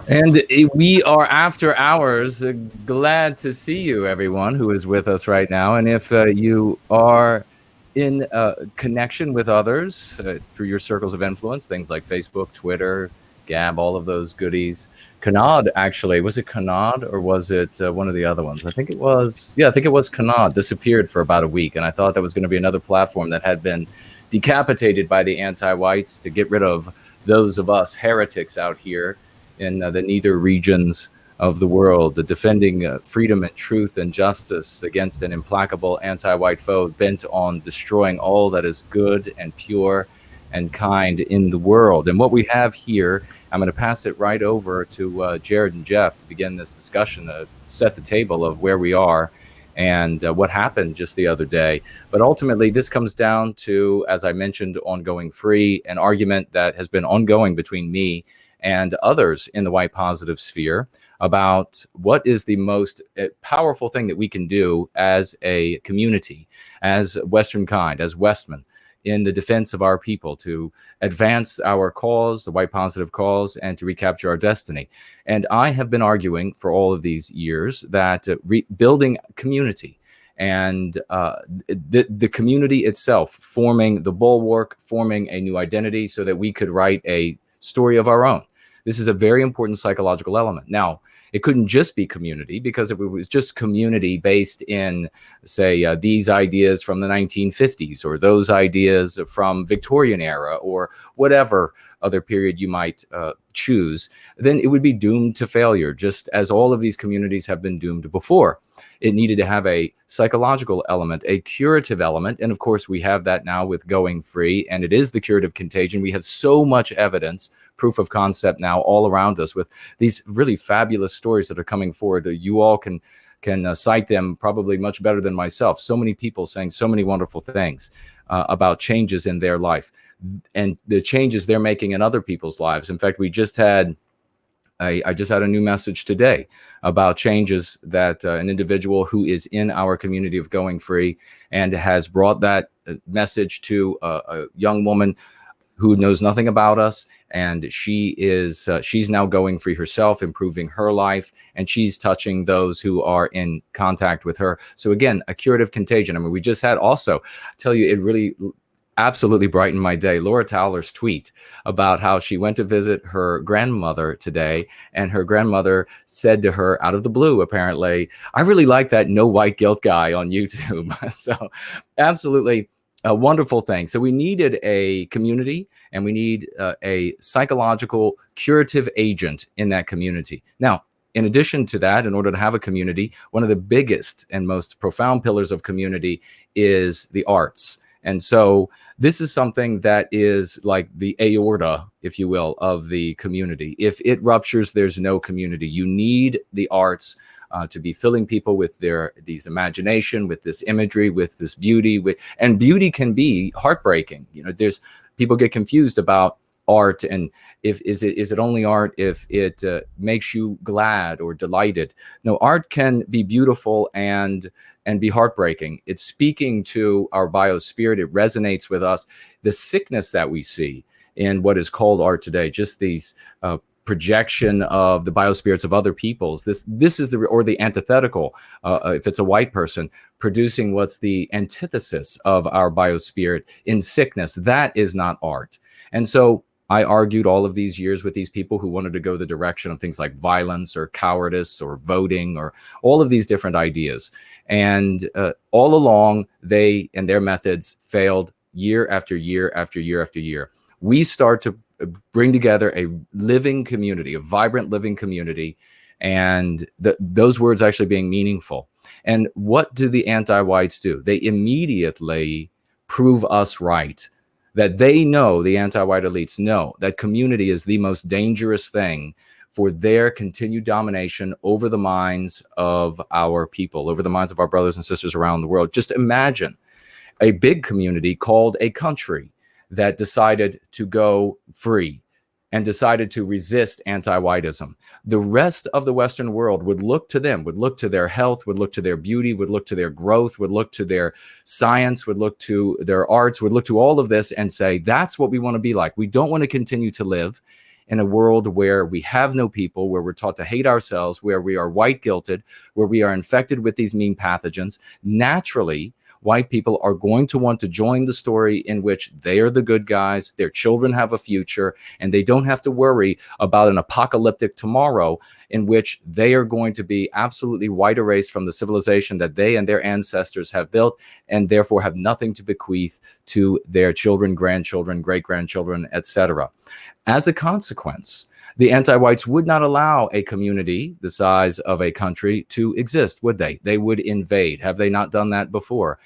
And we are after hours. Glad to see you, everyone who is with us right now. And if you are in connection with others through your circles of influence, things like Facebook, Twitter, Gab, all of those goodies. Kanad, actually, was it Kanad or was it one of the other ones? I think it was, yeah, I think it was Kanad, disappeared for about a week. And I thought that was going to be another platform that had been decapitated by the anti-whites to get rid of those of us heretics out here in the neither regions of the world, defending freedom and truth and justice against an implacable anti-white foe bent on destroying all that is good and pure and kind in the world. And what we have here, I'm going to pass it right over to Jared and Jeff to begin this discussion, to set the table of where we are and what happened just the other day. But ultimately, this comes down to, as I mentioned, ongoing free, an argument that has been ongoing between me and others in the white positive sphere about what is the most powerful thing that we can do as a community, as Western kind, as Westmen, in the defense of our people to advance our cause, the white positive cause, and to recapture our destiny. And I have been arguing for all of these years that building community and the community itself, forming the bulwark, forming a new identity so that we could write a story of our own. This is a very important psychological element. Now, it couldn't just be community, because if it was just community based in, say, these ideas from the 1950s or those ideas from Victorian era or whatever other period you might choose, then it would be doomed to failure, just as all of these communities have been doomed before. It needed to have a psychological element, a curative element. And of course, we have that now with Going Free, and it is the curative contagion. We have so much evidence, proof of concept now all around us with these really fabulous stories that are coming forward. You all can cite them probably much better than myself. So many people saying so many wonderful things about changes in their life and the changes they're making in other people's lives. In fact, I just had a new message today about changes that an individual who is in our community of Going Free and has brought that message to a young woman who knows nothing about us. And she's now going free herself, improving her life, and she's touching those who are in contact with her. So again, a curative contagion. I mean, we just had also, I tell you, it really absolutely brightened my day. Laura Towler's tweet about how she went to visit her grandmother today, and her grandmother said to her out of the blue, apparently, "I really like that No White Guilt guy on YouTube." So absolutely a wonderful thing. So we needed a community, and we need a psychological curative agent in that community. Now, in addition to that, in order to have a community, one of the biggest and most profound pillars of community is the arts. And so this is something that is like the aorta, if you will, of the community. If it ruptures, there's no community. You need the arts to be filling people with these imagination, with this imagery, with this beauty. And beauty can be heartbreaking. You know, there's people get confused about art, and is it only art if it makes you glad or delighted? No, art can be beautiful and be heartbreaking. It's speaking to our biospirit. It resonates with us. The sickness that we see in what is called art today, just these projection of the biospirits of other peoples. This is the antithetical. If it's a white person producing what's the antithesis of our biospirit in sickness, that is not art. And so I argued all of these years with these people who wanted to go the direction of things like violence or cowardice or voting or all of these different ideas. And all along, they and their methods failed year after year after year after year. We start to bring together a living community, a vibrant living community, and those words actually being meaningful. And what do the anti-whites do? They immediately prove us right, that they know, the anti-white elites know, that community is the most dangerous thing for their continued domination over the minds of our people, over the minds of our brothers and sisters around the world. Just imagine a big community called a country that decided to go free and decided to resist anti-whiteism. The rest of the Western world would look to them, would look to their health, would look to their beauty, would look to their growth, would look to their science, would look to their arts, would look to all of this and say, that's what we want to be like. We don't want to continue to live in a world where we have no people, where we're taught to hate ourselves, where we are white guilted, where we are infected with these mean pathogens, naturally, white people are going to want to join the story in which they are the good guys, their children have a future, and they don't have to worry about an apocalyptic tomorrow in which they are going to be absolutely white erased from the civilization that they and their ancestors have built, and therefore have nothing to bequeath to their children, grandchildren, great-grandchildren, etc. As a consequence, the anti-whites would not allow a community the size of a country to exist, would they? They would invade. Have they not done that before?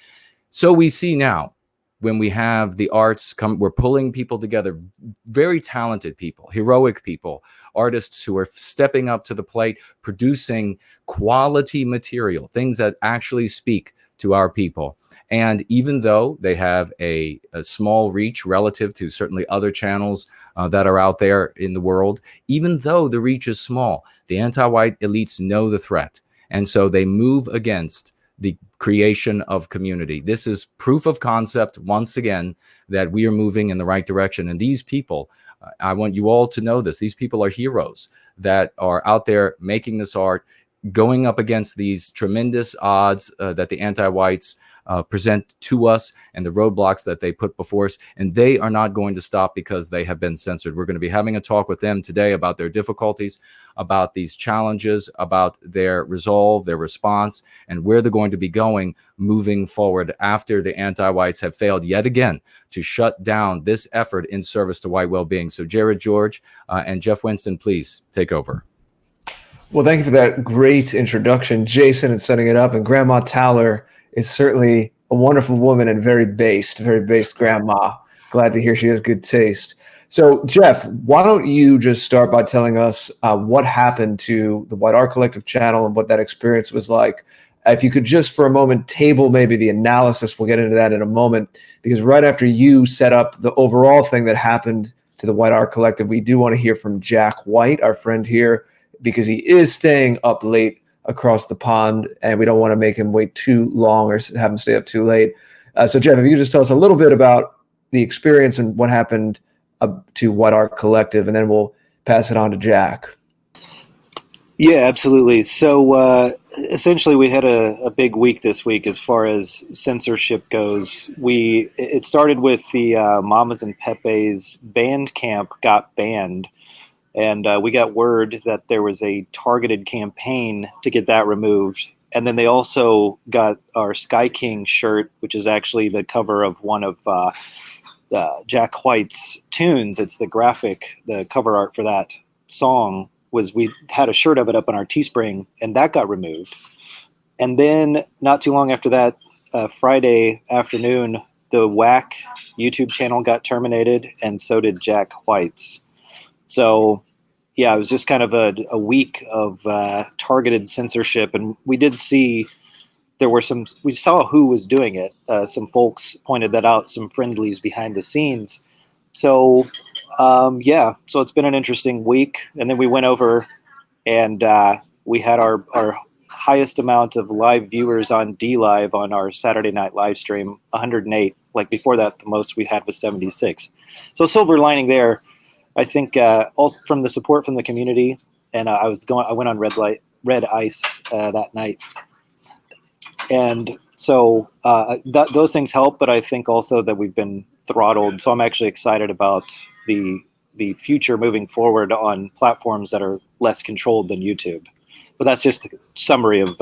So we see now, when we have the arts come, we're pulling people together, very talented people, heroic people, artists who are stepping up to the plate, producing quality material, things that actually speak to our people. And even though they have a small reach relative to certainly other channels that are out there in the world, even though the reach is small, the anti-white elites know the threat. And so they move against the creation of community. This is proof of concept, once again, that we are moving in the right direction. And these people, I want you all to know this, these people are heroes that are out there making this art, going up against these tremendous odds that the anti-whites present to us and the roadblocks that they put before us. And they are not going to stop because they have been censored. We're going to be having a talk with them today about their difficulties, about these challenges, about their resolve, their response, and where they're going to be going moving forward after the anti-whites have failed yet again to shut down this effort in service to white well-being. So Jared George and Jeff Winston, please take over. Well, thank you for that great introduction, Jason, and setting it up. And Grandma Towler is certainly a wonderful woman and very based grandma. Glad to hear she has good taste. So, Jeff, why don't you just start by telling us what happened to the White Art Collective channel and what that experience was like. If you could just for a moment table maybe the analysis, we'll get into that in a moment, because right after you set up the overall thing that happened to the White Art Collective, we do want to hear from Jack White, our friend here, because he is staying up late across the pond, and we don't want to make him wait too long or have him stay up too late. So, Jeff, if you could just tell us a little bit about the experience and what happened to White Art Collective, and then we'll pass it on to Jack. Yeah, absolutely. So essentially we had a big week this week as far as censorship goes. It started with the Mamas and Pepe's Bandcamp got banned. And we got word that there was a targeted campaign to get that removed. And then they also got our Sky King shirt, which is actually the cover of one of Jack White's tunes. It's the cover art for that song. We had a shirt of it up on our Teespring, and that got removed. And then not too long after that, Friday afternoon, the WAC YouTube channel got terminated, and so did Jack White's. So, yeah, it was just kind of a week of targeted censorship, and we did see we saw who was doing it. Some folks pointed that out, some friendlies behind the scenes. So, so it's been an interesting week, and then we went over and we had our highest amount of live viewers on DLive on our Saturday night live stream, 108. Like before that, the most we had was 76. So silver lining there. I think also from the support from the community, and I went on red ice that night, and so those things help. But I think also that we've been throttled, so I'm actually excited about the future moving forward on platforms that are less controlled than YouTube. But that's just a summary of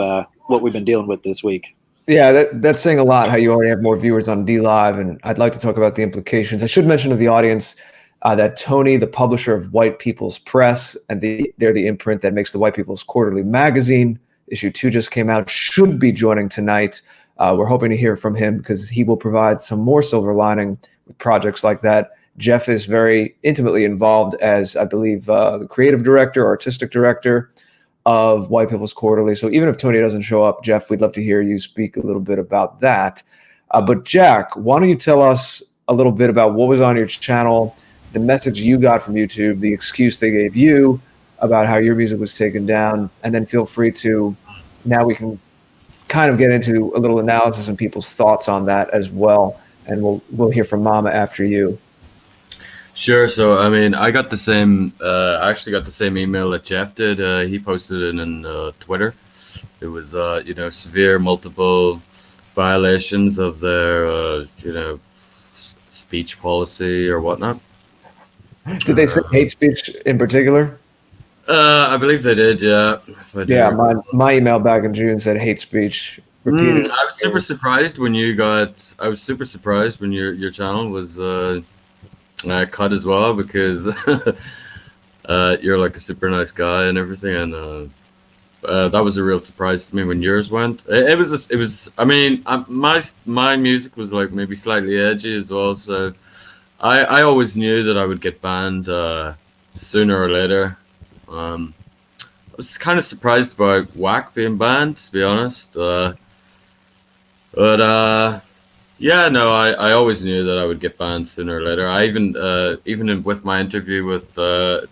what we've been dealing with this week. Yeah, that's saying a lot, how you already have more viewers on DLive, and I'd like to talk about the implications. I should mention to the audience that Tony, the publisher of White People's Press, and they're the imprint that makes the White People's Quarterly magazine, issue 2 just came out, should be joining tonight. We're hoping to hear from him because he will provide some more silver lining with projects like that. Jeff is very intimately involved as, I believe, the creative director, artistic director of White People's Quarterly. So even if Tony doesn't show up, Jeff, we'd love to hear you speak a little bit about that. But Jack, why don't you tell us a little bit about what was on your channel, the message you got from YouTube, the excuse they gave you about how your music was taken down, and then feel free to, now we can kind of get into a little analysis and people's thoughts on that as well. And we'll hear from Mama after you. Sure. So, I mean, I got the same. I actually got the same email that Jeff did. He posted it in Twitter. It was, severe multiple violations of their, speech policy or whatnot. Did they say hate speech in particular? I believe they did. Yeah. If I do Yeah, recall. my email back in June said hate speech. Repeated. I was super surprised when you got. I was super surprised when your channel was cut as well, because you're like a super nice guy and everything, and that was a real surprise to me when yours went. It was. I mean, my music was like maybe slightly edgy as well, so I always knew that I would get banned sooner or later. I was kind of surprised about Whack being banned, to be honest. But yeah, no, I always knew that I would get banned sooner or later. I even with my interview with the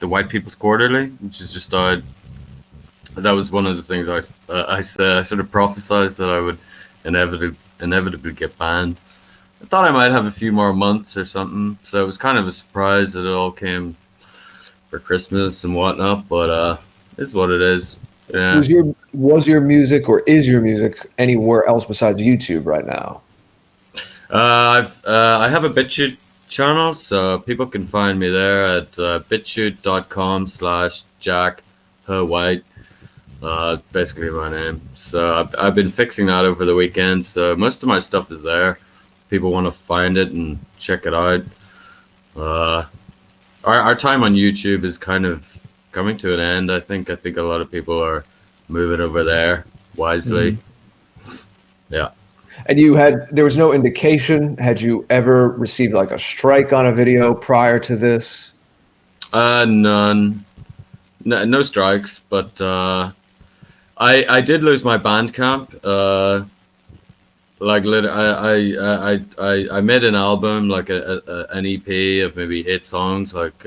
White People's Quarterly, which is just that was one of the things I said. I sort of prophesized that I would inevitably get banned. I thought I might have a few more months or something, so it was kind of a surprise that it all came for Christmas and whatnot. But it's what it is. Yeah. Was your music or is your music anywhere else besides YouTube right now? I have a BitChute channel, so people can find me there at bitchute.com/JackHWhite. Basically my name. So I've been fixing that over the weekend, so most of my stuff is there. People want to find it and check it out. Our time on YouTube is kind of coming to an end. I think a lot of people are moving over there wisely. Yeah. And there was no indication. Had you ever received like a strike on a video prior to this? None. No strikes, but I did lose my Bandcamp. I made an album, like an EP of maybe 8 songs, like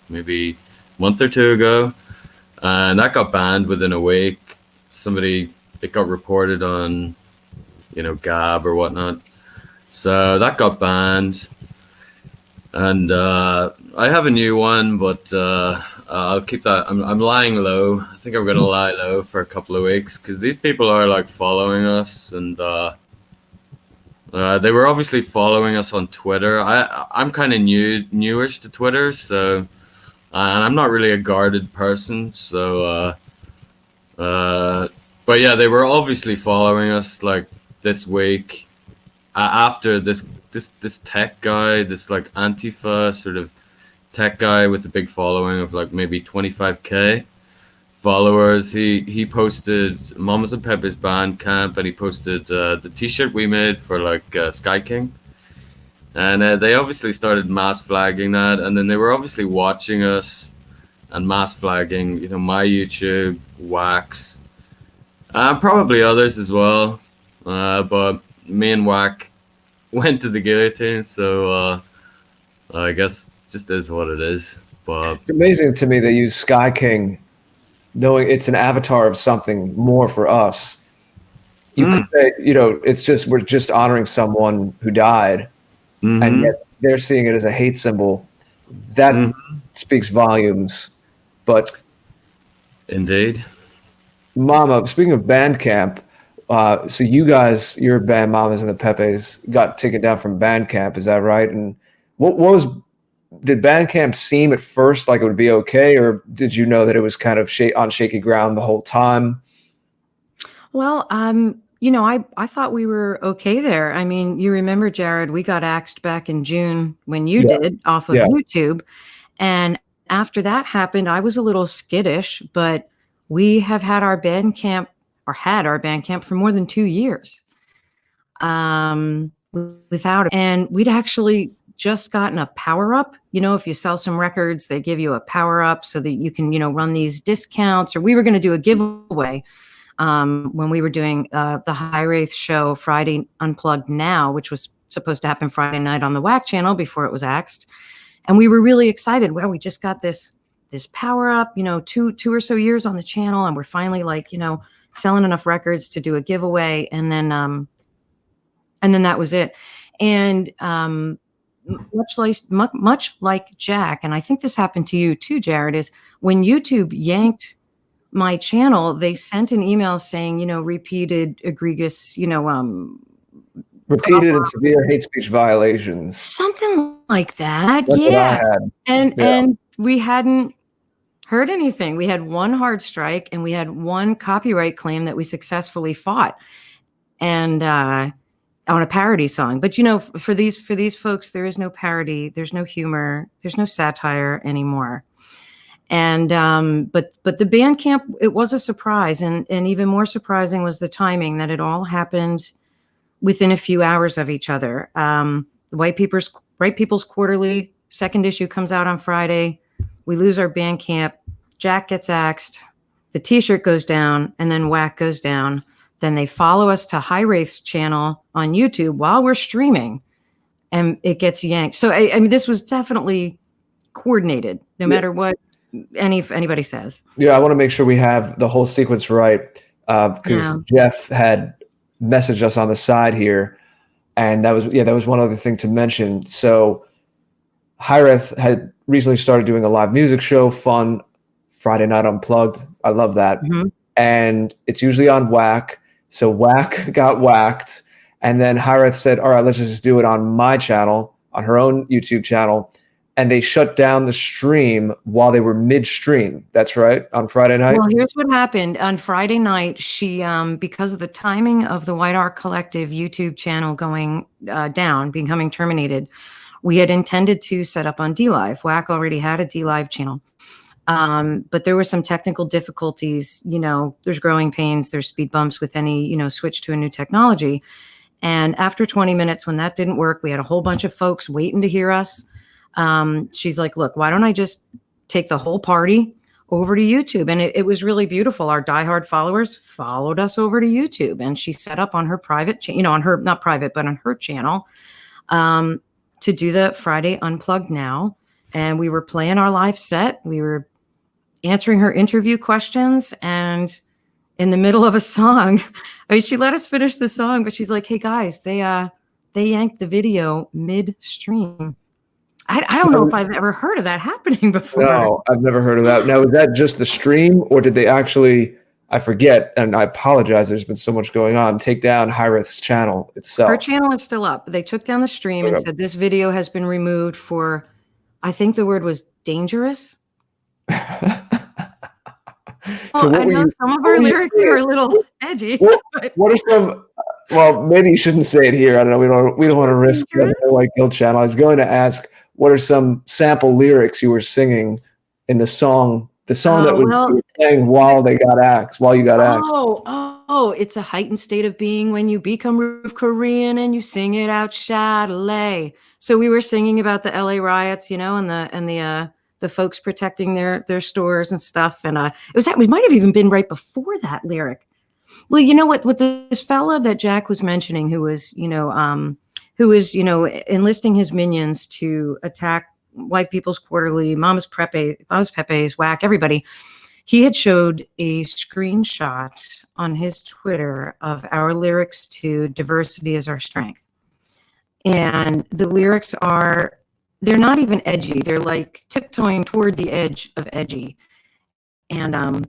maybe a month or two ago, and that got banned within a week. It got reported on, Gab or whatnot, so that got banned. And I have a new one, but I'll keep that. I'm lying low. I think I'm gonna lie low for a couple of weeks, because these people are like following us, and they were obviously following us on Twitter. I'm kind of newish to Twitter, so and I'm not really a guarded person, so but yeah, they were obviously following us like this week after this tech guy, this like Antifa sort of tech guy with a big following of like maybe 25K followers. He posted Mamas and Pepe's Bandcamp, and he posted the t-shirt we made for like Sky King, and they obviously started mass flagging that, and then they were obviously watching us and mass flagging my YouTube, Wax, and probably others as well, but me and Whack went to the guillotine, so I guess it just is what it is. But it's amazing to me they use Sky King, knowing it's an avatar of something more for us. You could say, it's just, we're just honoring someone who died, and yet they're seeing it as a hate symbol. That speaks volumes. But indeed, Mama, speaking of Bandcamp, so you guys, your band Mamas and the Pepes, got taken down from Bandcamp, is that right? And did Bandcamp seem at first like it would be okay, or did you know that it was kind of on shaky ground the whole time? Well, I thought we were okay there. I mean, you remember, Jared, we got axed back in June when you did off of YouTube. And after that happened, I was a little skittish, but we have had our Bandcamp for more than 2 years without it. And we'd actually just gotten a power up. If you sell some records, they give you a power up so that you can, run these discounts. Or we were going to do a giveaway when we were doing the High Wraith show Friday Unplugged Now, which was supposed to happen Friday night on the Whack channel before it was axed. And we were really excited. Well, we just got this power up, 2 or so years on the channel, and we're finally selling enough records to do a giveaway. And then that was it. And much like Jack, and I think this happened to you too, Jared, is when YouTube yanked my channel, they sent an email saying, repeated egregious, Repeated and severe hate speech violations. something like that. That's what I Yeah. had. And we hadn't heard anything. We had one hard strike and we had one copyright claim that we successfully fought. And on a parody song. But for these folks, there is no parody, there's no humor, there's no satire anymore. And but the Bandcamp, it was a surprise, and even more surprising was the timing, that it all happened within a few hours of each other. White People's Quarterly second issue comes out on Friday. We lose our Bandcamp. Jack gets axed. The T-shirt goes down, and then Whack goes down. Then they follow us to High Wraith's channel on YouTube while we're streaming, and it gets yanked. So I mean, this was definitely coordinated, no matter what anybody says. Yeah, I want to make sure we have the whole sequence right, because Jeff had messaged us on the side here, and that was one other thing to mention. So High Wraith had recently started doing a live music show, fun Friday Night Unplugged. I love that. Mm-hmm. And it's usually on Whack. So Whack got whacked, and then High Wraith said, all right, let's just do it on my channel, on her own YouTube channel. And they shut down the stream while they were midstream. That's right, on Friday night. Well, here's what happened. On Friday night, she, because of the timing of the White Art Collective YouTube channel going down, becoming terminated, we had intended to set up on DLive. Whack already had a DLive channel. But there were some technical difficulties, there's growing pains, there's speed bumps with any, switch to a new technology. And after 20 minutes, when that didn't work, we had a whole bunch of folks waiting to hear us. She's like, look, why don't I just take the whole party over to YouTube? And it was really beautiful. Our diehard followers followed us over to YouTube, and she set up on her private, on her, not private, but on her channel, to do the Friday Unplugged Now. And we were playing our live set. We were answering her interview questions, and in the middle of a song, I mean, she let us finish the song, but she's like, hey guys, they yanked the video midstream. I don't know if I've ever heard of that happening before. No, I've never heard of that. Now, is that just the stream, or did they actually, I forget, and I apologize, there's been so much going on, take down High Wraith's channel itself? Her channel is still up. They took down the stream and said this video has been removed for, I think the word was dangerous. So I know some of our lyrics are a little edgy. What are some? Well, maybe you shouldn't say it here. I don't know. We don't want to risk the White Guild channel. I was going to ask, what are some sample lyrics you were singing in the song? The song that you were playing while you got axed. Oh, it's a heightened state of being when you become Korean and you sing it out Chatelet. So we were singing about the LA riots, and the folks protecting their stores and stuff. And we might have even been right before that lyric. Well, you know what, with this fella that Jack was mentioning, who was enlisting his minions to attack White People's Quarterly, Mama's Pepe's, Whack, everybody. He had showed a screenshot on his Twitter of our lyrics to Diversity is Our Strength. And the lyrics they're not even edgy. They're like tiptoeing toward the edge of edgy. And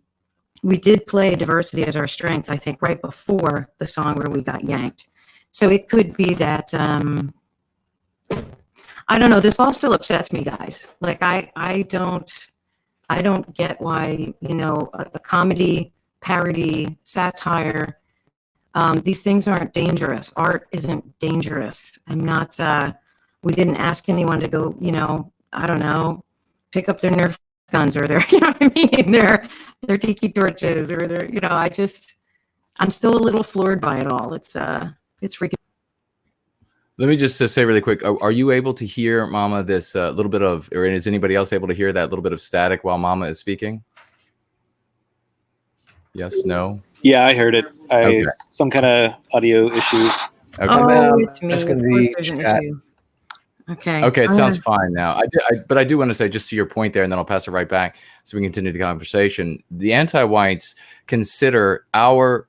we did play Diversity is Our Strength, I think, right before the song where we got yanked. So it could be that, I don't know, this all still upsets me, guys. Like, I don't get why, a comedy, parody, satire, these things aren't dangerous. Art isn't dangerous. I'm not, we didn't ask anyone to go, I don't know, pick up their Nerf guns or their, their tiki torches or their, I'm still a little floored by it all. It's freaking. Let me just say really quick, are you able to hear, Mama, this little bit of, or is anybody else able to hear that little bit of static while Mama is speaking? Yes, no? Yeah, I heard it. Some kind of audio issue. Okay. Oh, it's me. Asking the chat. Okay. Okay, it sounds fine now. But I do want to say, just to your point there, and then I'll pass it right back so we can continue the conversation. The anti-whites consider our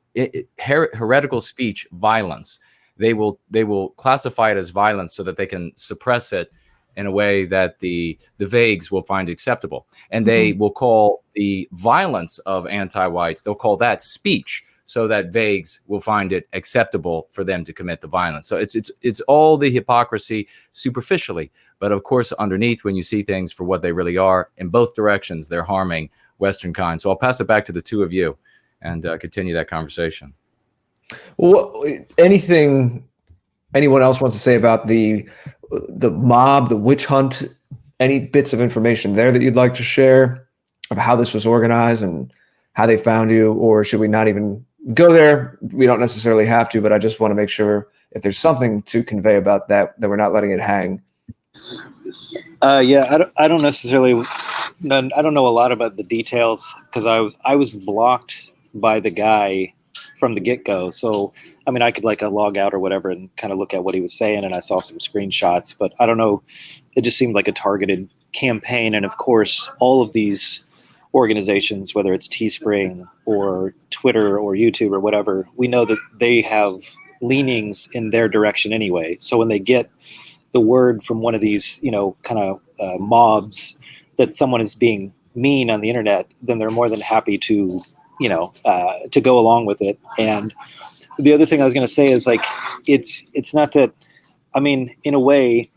heretical speech violence. They will classify it as violence so that they can suppress it in a way that the vagues will find acceptable. And they will call the violence of anti-whites, they'll call that speech, so that vagues will find it acceptable for them to commit the violence. So it's all the hypocrisy superficially. But of course, underneath, when you see things for what they really are, in both directions, they're harming Western kind. So I'll pass it back to the two of you and continue that conversation. Well, anything anyone else wants to say about the mob, the witch hunt, any bits of information there that you'd like to share of how this was organized and how they found you? Or should we not even go there? We don't necessarily have to, but I just want to make sure if there's something to convey about that we're not letting it hang. Yeah, I don't necessarily, I don't know a lot about the details because I was blocked by the guy from the get-go. So, I mean, I could like log out or whatever and kind of look at what he was saying, and I saw some screenshots, but I don't know. It just seemed like a targeted campaign. And of course, all of these organizations, whether it's Teespring or Twitter or YouTube or whatever, we know that they have leanings in their direction anyway. So when they get the word from one of these, kind of mobs that someone is being mean on the internet, then they're more than happy to, to go along with it. And the other thing I was going to say is like, it's not that, I mean, in a way,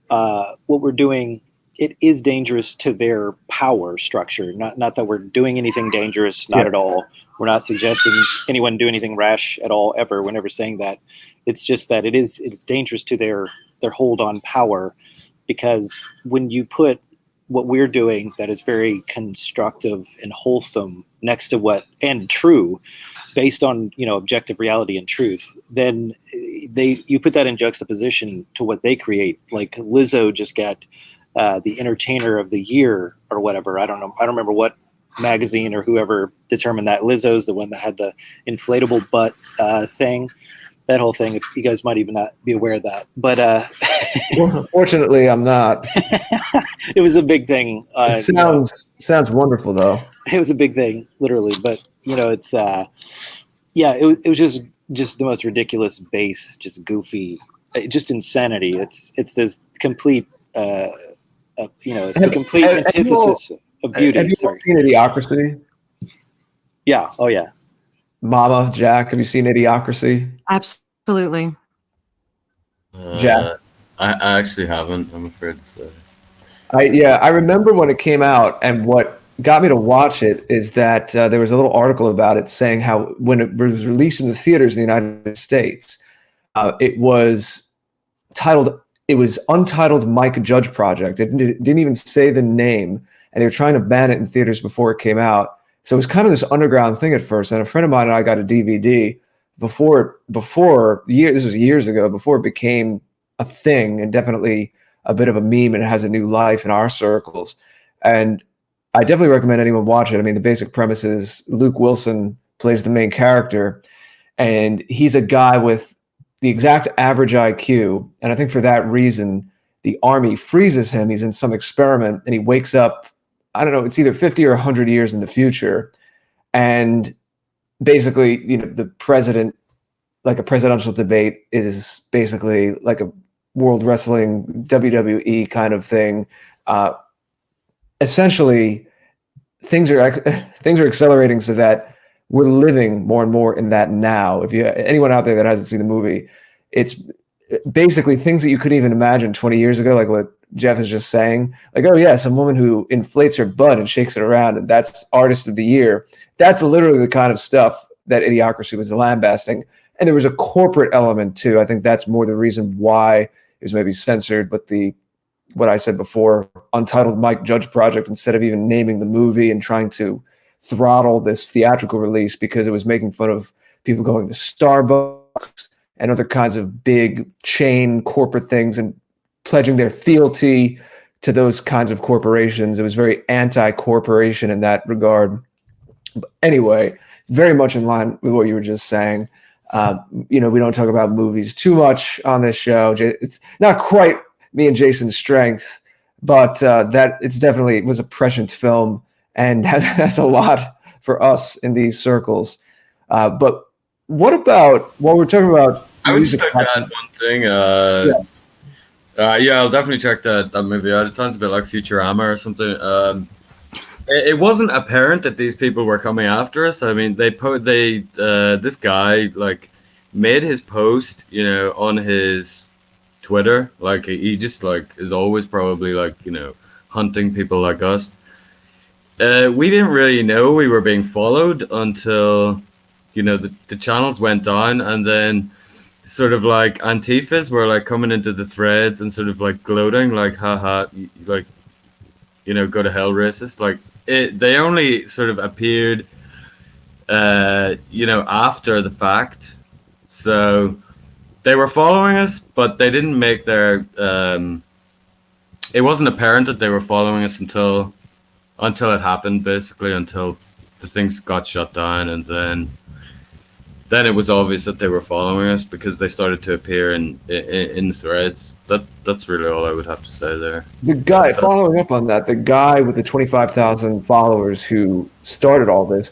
what we're doing, it is dangerous to their power structure. Not that we're doing anything dangerous, not at all. We're not suggesting anyone do anything rash at all, ever. We're never saying that. It's just that it's dangerous to their hold on power, because when you put what we're doing that is very constructive and wholesome next to what, and true, based on, objective reality and truth, then you put that in juxtaposition to what they create. Like Lizzo just got the Entertainer of the Year or whatever. I don't know. I don't remember what magazine or whoever determined that. Lizzo's the one that had the inflatable butt thing. That whole thing. If you guys might even not be aware of that, but well, fortunately, I'm not. It was a big thing. It sounds wonderful, though. It was a big thing, literally. But it's it was just the most ridiculous, base, just goofy, just insanity. It's this complete. It's the complete antithesis of beauty. Have you seen Idiocracy? Yeah. Oh, yeah. Mama, Jack, have you seen Idiocracy? Absolutely. Jack? I actually haven't, I'm afraid to say. I remember when it came out, and what got me to watch it is that there was a little article about it saying how when it was released in the theaters in the United States, it was Untitled Mike Judge Project. It didn't even say the name, and they were trying to ban it in theaters before it came out. So it was kind of this underground thing at first. And a friend of mine and I got a DVD before this was years ago, before it became a thing and definitely a bit of a meme, and it has a new life in our circles. And I definitely recommend anyone watch it. I mean, the basic premise is Luke Wilson plays the main character, and he's a guy with the exact average IQ. And I think for that reason, the army freezes him. He's in some experiment, and he wakes up, I don't know, it's either 50 or 100 years in the future. And basically, the president, like a presidential debate, is basically like a World Wrestling WWE kind of thing. Essentially, things are accelerating so that we're living more and more in that now. If anyone out there that hasn't seen the movie, it's basically things that you couldn't even imagine 20 years ago, like what Jeff is just saying. Like, oh yeah, some woman who inflates her butt and shakes it around, and that's Artist of the Year. That's literally the kind of stuff that Idiocracy was lambasting. And there was a corporate element too. I think that's more the reason why it was maybe censored. But what I said before, Untitled Mike Judge Project, instead of even naming the movie and trying to throttle this theatrical release because it was making fun of people going to Starbucks and other kinds of big chain corporate things and pledging their fealty to those kinds of corporations. It was very anti-corporation in that regard. But anyway, it's very much in line with what you were just saying. We don't talk about movies too much on this show. It's not quite me and Jason's strength, but that it was a prescient film and has a lot for us in these circles. But what about, while we're talking about I would just like to add one thing. Yeah, I'll definitely check that movie out. It sounds a bit like Futurama or something. It wasn't apparent that these people were coming after us. I mean, this guy like made his post, you know, on his Twitter. Like he just like is always probably like, you know, hunting people like us. We didn't really know we were being followed until, you know, the channels went down, and then sort of like Antifas were like coming into the threads and sort of like gloating, like, haha, like, you know, go to hell, racist. Like they only sort of appeared, you know, after the fact. So they were following us, but they didn't make their. It wasn't apparent that they were following us until it happened, basically, until the things got shut down, and then it was obvious that they were following us because they started to appear in the threads. That's really all I would have to say there. The guy, following up on that, the guy with the 25,000 followers who started all this,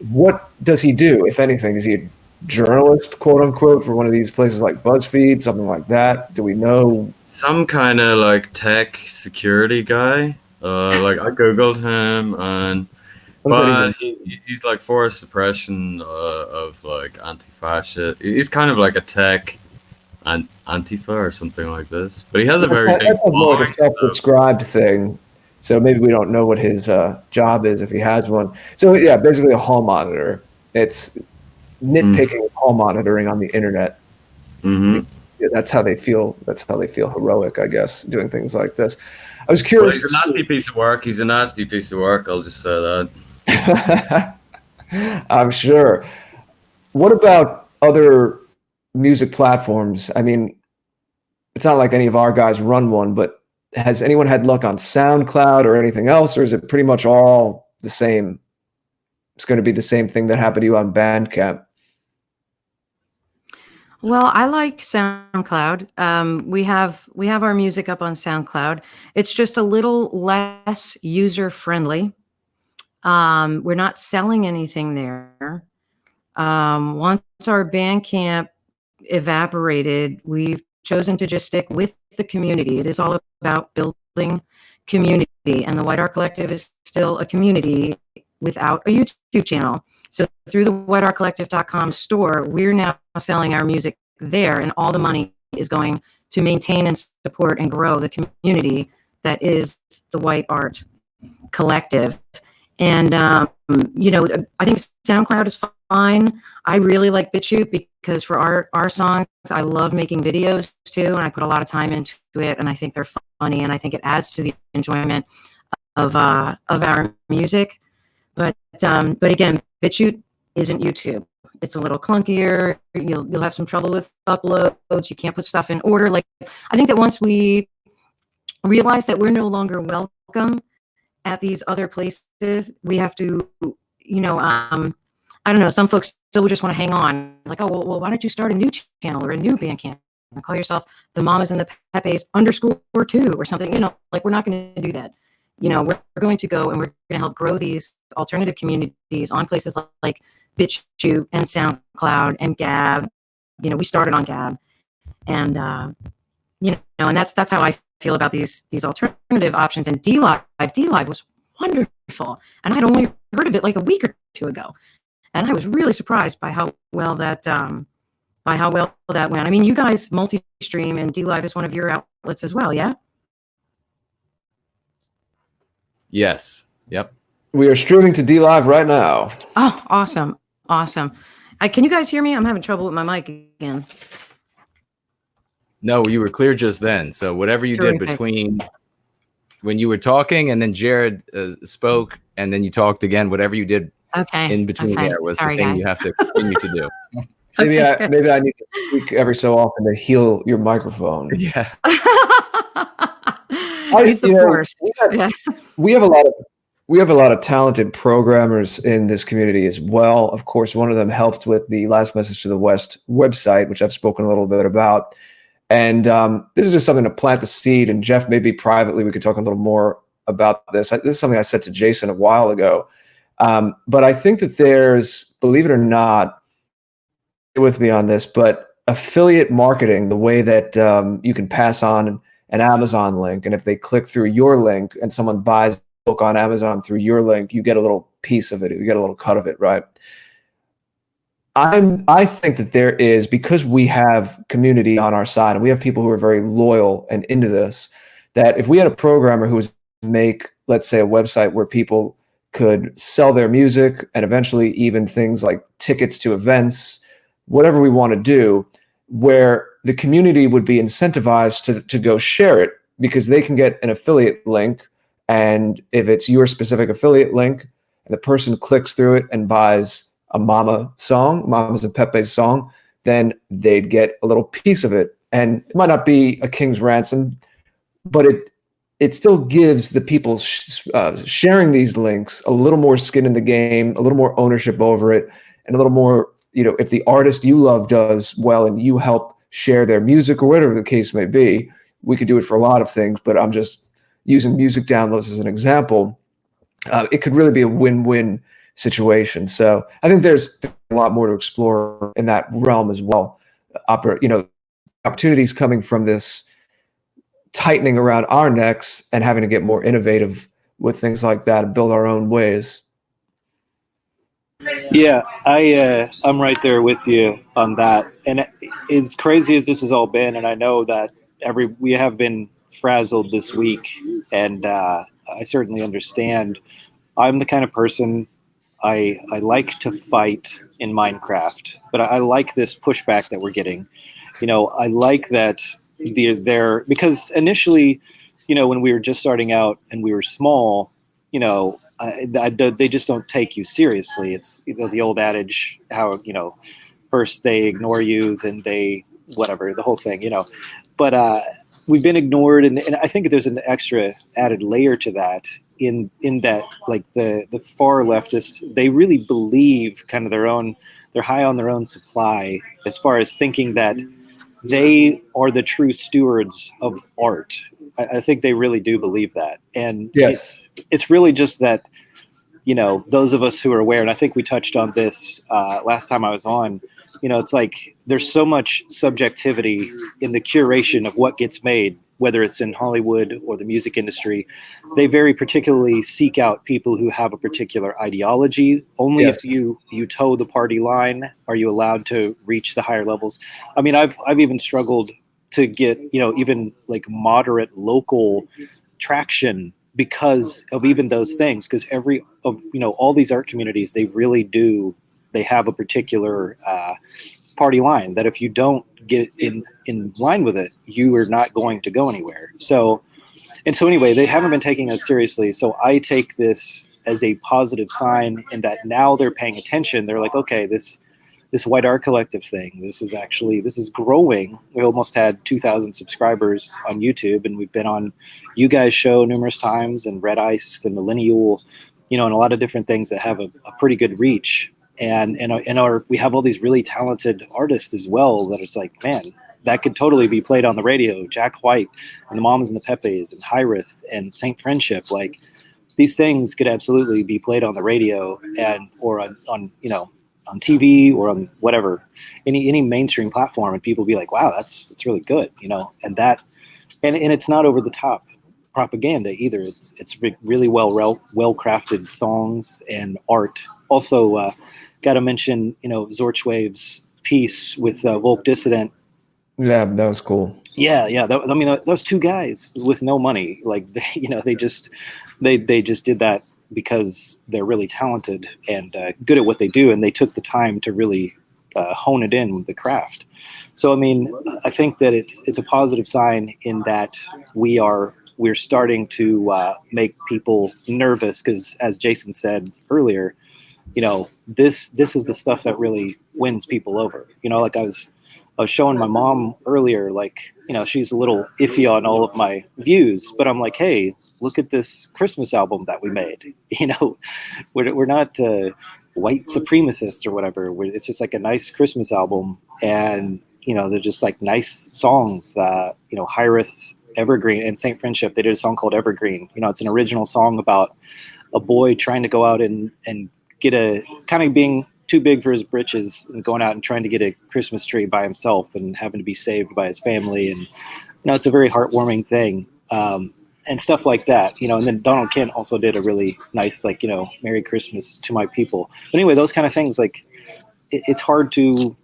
what does he do, if anything? Is he a journalist, quote unquote, for one of these places like BuzzFeed, something like that? Do we know? Some kind of like tech security guy. Like I googled him, and but he's like for suppression of like anti-fascist. He's kind of like a tech and Antifa or something like this. But he has a very big more like a self-described thing. So maybe we don't know what his job is if he has one. So yeah, basically a hall monitor. It's nitpicking hall monitoring on the internet. Mm-hmm. Yeah, that's how they feel. That's how they feel heroic, I guess, doing things like this. I was curious. Well, he's a nasty piece of work. He's a nasty piece of work. I'll just say that. I'm sure. What about other music platforms? I mean, it's not like any of our guys run one, but has anyone had luck on SoundCloud or anything else, or is it pretty much all the same? It's going to be the same thing that happened to you on Bandcamp. Well, I like SoundCloud. We have our music up on SoundCloud. It's just a little less user friendly. We're not selling anything there. Once our Bandcamp evaporated, we've chosen to just stick with the community. It is all about building community, and the White Art Collective is still a community without a YouTube channel. So through the whiteartcollective.com store, we're now selling our music there, and all the money is going to maintain and support and grow the community that is the White Art Collective. And, you know, I think SoundCloud is fine. I really like BitChute because for our songs, I love making videos too, and I put a lot of time into it, and I think they're funny, and I think it adds to the enjoyment of our music. But again, BitChute isn't YouTube. It's a little clunkier. You'll have some trouble with uploads. You can't put stuff in order. Like, I think that once we realize that we're no longer welcome at these other places, we have to, you know, I don't know, some folks still just want to hang on. Like, oh, well, why don't you start a new channel or a new Bandcamp and call yourself the Mamas and the Pepes _2 or something? You know, like, we're not going to do that. You know, we're going to go and we're going to help grow these alternative communities on places like BitChute and SoundCloud and Gab. You know, we started on Gab, and you know, and that's how I feel about these alternative options. And DLive was wonderful, and I'd only heard of it like a week or two ago, and I was really surprised by how well that went. I mean, you guys multi-stream, and DLive is one of your outlets as well, yeah? Yes. Yep. We are streaming to DLive right now. Oh, awesome. Can you guys hear me? I'm having trouble with my mic again. No, you were clear just then. So whatever you did between when you were talking and then Jared spoke and then you talked again, whatever you did in between there was the thing you have to continue to do. Maybe I need to speak every so often to heal your microphone. Yeah. Use the force. We have a lot of talented programmers in this community as well. Of course, one of them helped with the Last Message to the West website, which I've spoken a little bit about. And this is just something to plant the seed. And Jeff, maybe privately we could talk a little more about this. This is something I said to Jason a while ago. But I think that there's, believe it or not, stay with me on this, but affiliate marketing, the way that you can pass on an Amazon link, and if they click through your link and someone buys a book on Amazon through your link, you get a little piece of it, you get a little cut of it, right? I think that there is, because we have community on our side and we have people who are very loyal and into this, that if we had a programmer who was make, let's say, a website where people could sell their music and eventually even things like tickets to events, whatever we want to do, where the community would be incentivized to go share it because they can get an affiliate link. And if it's your specific affiliate link and the person clicks through it and buys a Mamas and Pepe's song, then they'd get a little piece of it. And it might not be a king's ransom, but it still gives the people sharing these links a little more skin in the game, a little more ownership over it, and a little more, if the artist you love does well and you help share their music or whatever the case may be. We could do it for a lot of things, but I'm just using music downloads as an example. It could really be a win-win situation. So I think there's a lot more to explore in that realm as well. Opportunities coming from this tightening around our necks and having to get more innovative with things like that and build our own ways. Yeah, I'm right there with you on that. And as crazy as this has all been, and I know that we have been frazzled this week, and I certainly understand. I'm the kind of person, I like to fight in Minecraft, but I like this pushback that we're getting. I like that because initially, when we were just starting out and we were small, they just don't take you seriously. It's the old adage, how first they ignore you, then they whatever, the whole thing, But we've been ignored, and I think there's an extra added layer to that. In that, like the far leftist, they really believe kind of they're high on their own supply as far as thinking that they are the true stewards of art. I think they really do believe that. And yes, it's really just that, those of us who are aware, and I think we touched on this last time I was on, it's like there's so much subjectivity in the curation of what gets made, whether it's in Hollywood or the music industry. They very particularly seek out people who have a particular ideology. Only if you toe the party line are you allowed to reach the higher levels. I mean, I've even struggled to get, even like moderate local traction because of even those things. Because all these art communities, they have a particular party line that if you don't get in line with it, you are not going to go anywhere. So anyway, they haven't been taking us seriously. So I take this as a positive sign in that now they're paying attention. They're like, okay, this White Art Collective thing, this is growing. We almost had 2,000 subscribers on YouTube, and we've been on you guys' show numerous times, and Red Ice and Millennial, and a lot of different things that have a pretty good reach. And we have all these really talented artists as well that it's like, man, that could totally be played on the radio. Jack White and the Mamas and the Pepes and Hyrith and Saint Friendship, like these things could absolutely be played on the radio or on TV or on whatever, any mainstream platform, and people be like, wow, that's really good, and it's not over the top propaganda either. It's really well crafted songs and art. Also, got to mention, Zorchwave's piece with Volk Dissident. Yeah, that was cool. Yeah. Those two guys with no money, like they just did that because they're really talented and good at what they do, and they took the time to really hone it in with the craft. So, I think that it's a positive sign in that we're starting to make people nervous because, as Jason said earlier, this is the stuff that really wins people over. Like I was showing my mom earlier, like, she's a little iffy on all of my views, but I'm like, hey, look at this Christmas album that we made. We're not white supremacists or whatever. It's just like a nice Christmas album, and they're just like nice songs. Hyrith's Evergreen and Saint Friendship, they did a song called Evergreen. It's an original song about a boy trying to go out and get a kind of being too big for his britches and going out and trying to get a Christmas tree by himself and having to be saved by his family. And, it's a very heartwarming thing. And stuff like that, and then Donald Kent also did a really nice, like, Merry Christmas to my people. But anyway, those kind of things, like, it's hard to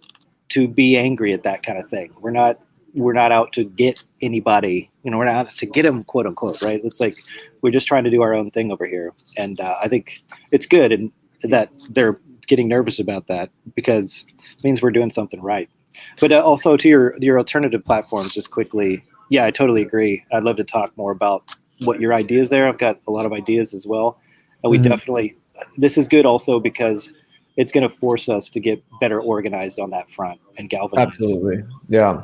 be angry at that kind of thing. We're not out to get anybody, we're not out to get them, quote unquote, right? It's like, we're just trying to do our own thing over here. And I think it's good and that they're getting nervous about that, because it means we're doing something right. But also to your alternative platforms, just quickly, yeah, I totally agree. I'd love to talk more about what your ideas there. I've got a lot of ideas as well. And we definitely, this is good also because it's going to force us to get better organized on that front and galvanize. Absolutely. Yeah.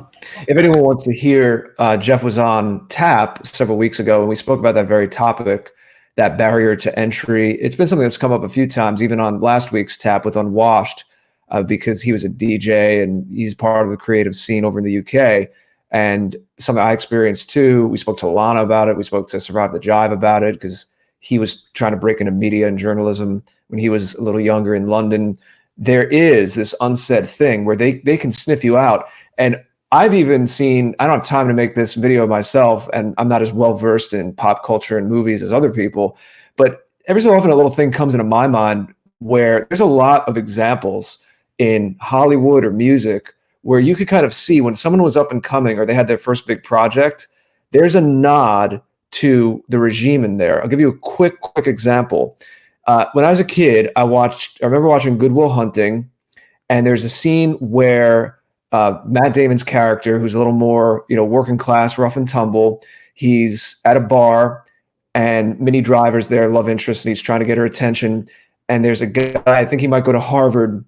If anyone wants to hear, Jeff was on Tap several weeks ago, and we spoke about that very topic, that barrier to entry. It's been something that's come up a few times, even on last week's Tap with Unwashed, because he was a DJ and he's part of the creative scene over in the UK. And something I experienced too. We spoke to Lana about it. We spoke to Survive the Jive about it, because he was trying to break into media and journalism when he was a little younger in London. There is this unsaid thing where they can sniff you out. And I've even seen, I don't have time to make this video myself, and I'm not as well versed in pop culture and movies as other people, but every so often a little thing comes into my mind where there's a lot of examples in Hollywood or music where you could kind of see when someone was up and coming or they had their first big project, there's a nod to the regime in there. I'll give you a quick example. When I was a kid, I remember watching Good Will Hunting, and there's a scene where Matt Damon's character, who's a little more, working class, rough and tumble, he's at a bar, and Minnie Driver's there, love interest, and he's trying to get her attention. And there's a guy, I think he might go to Harvard,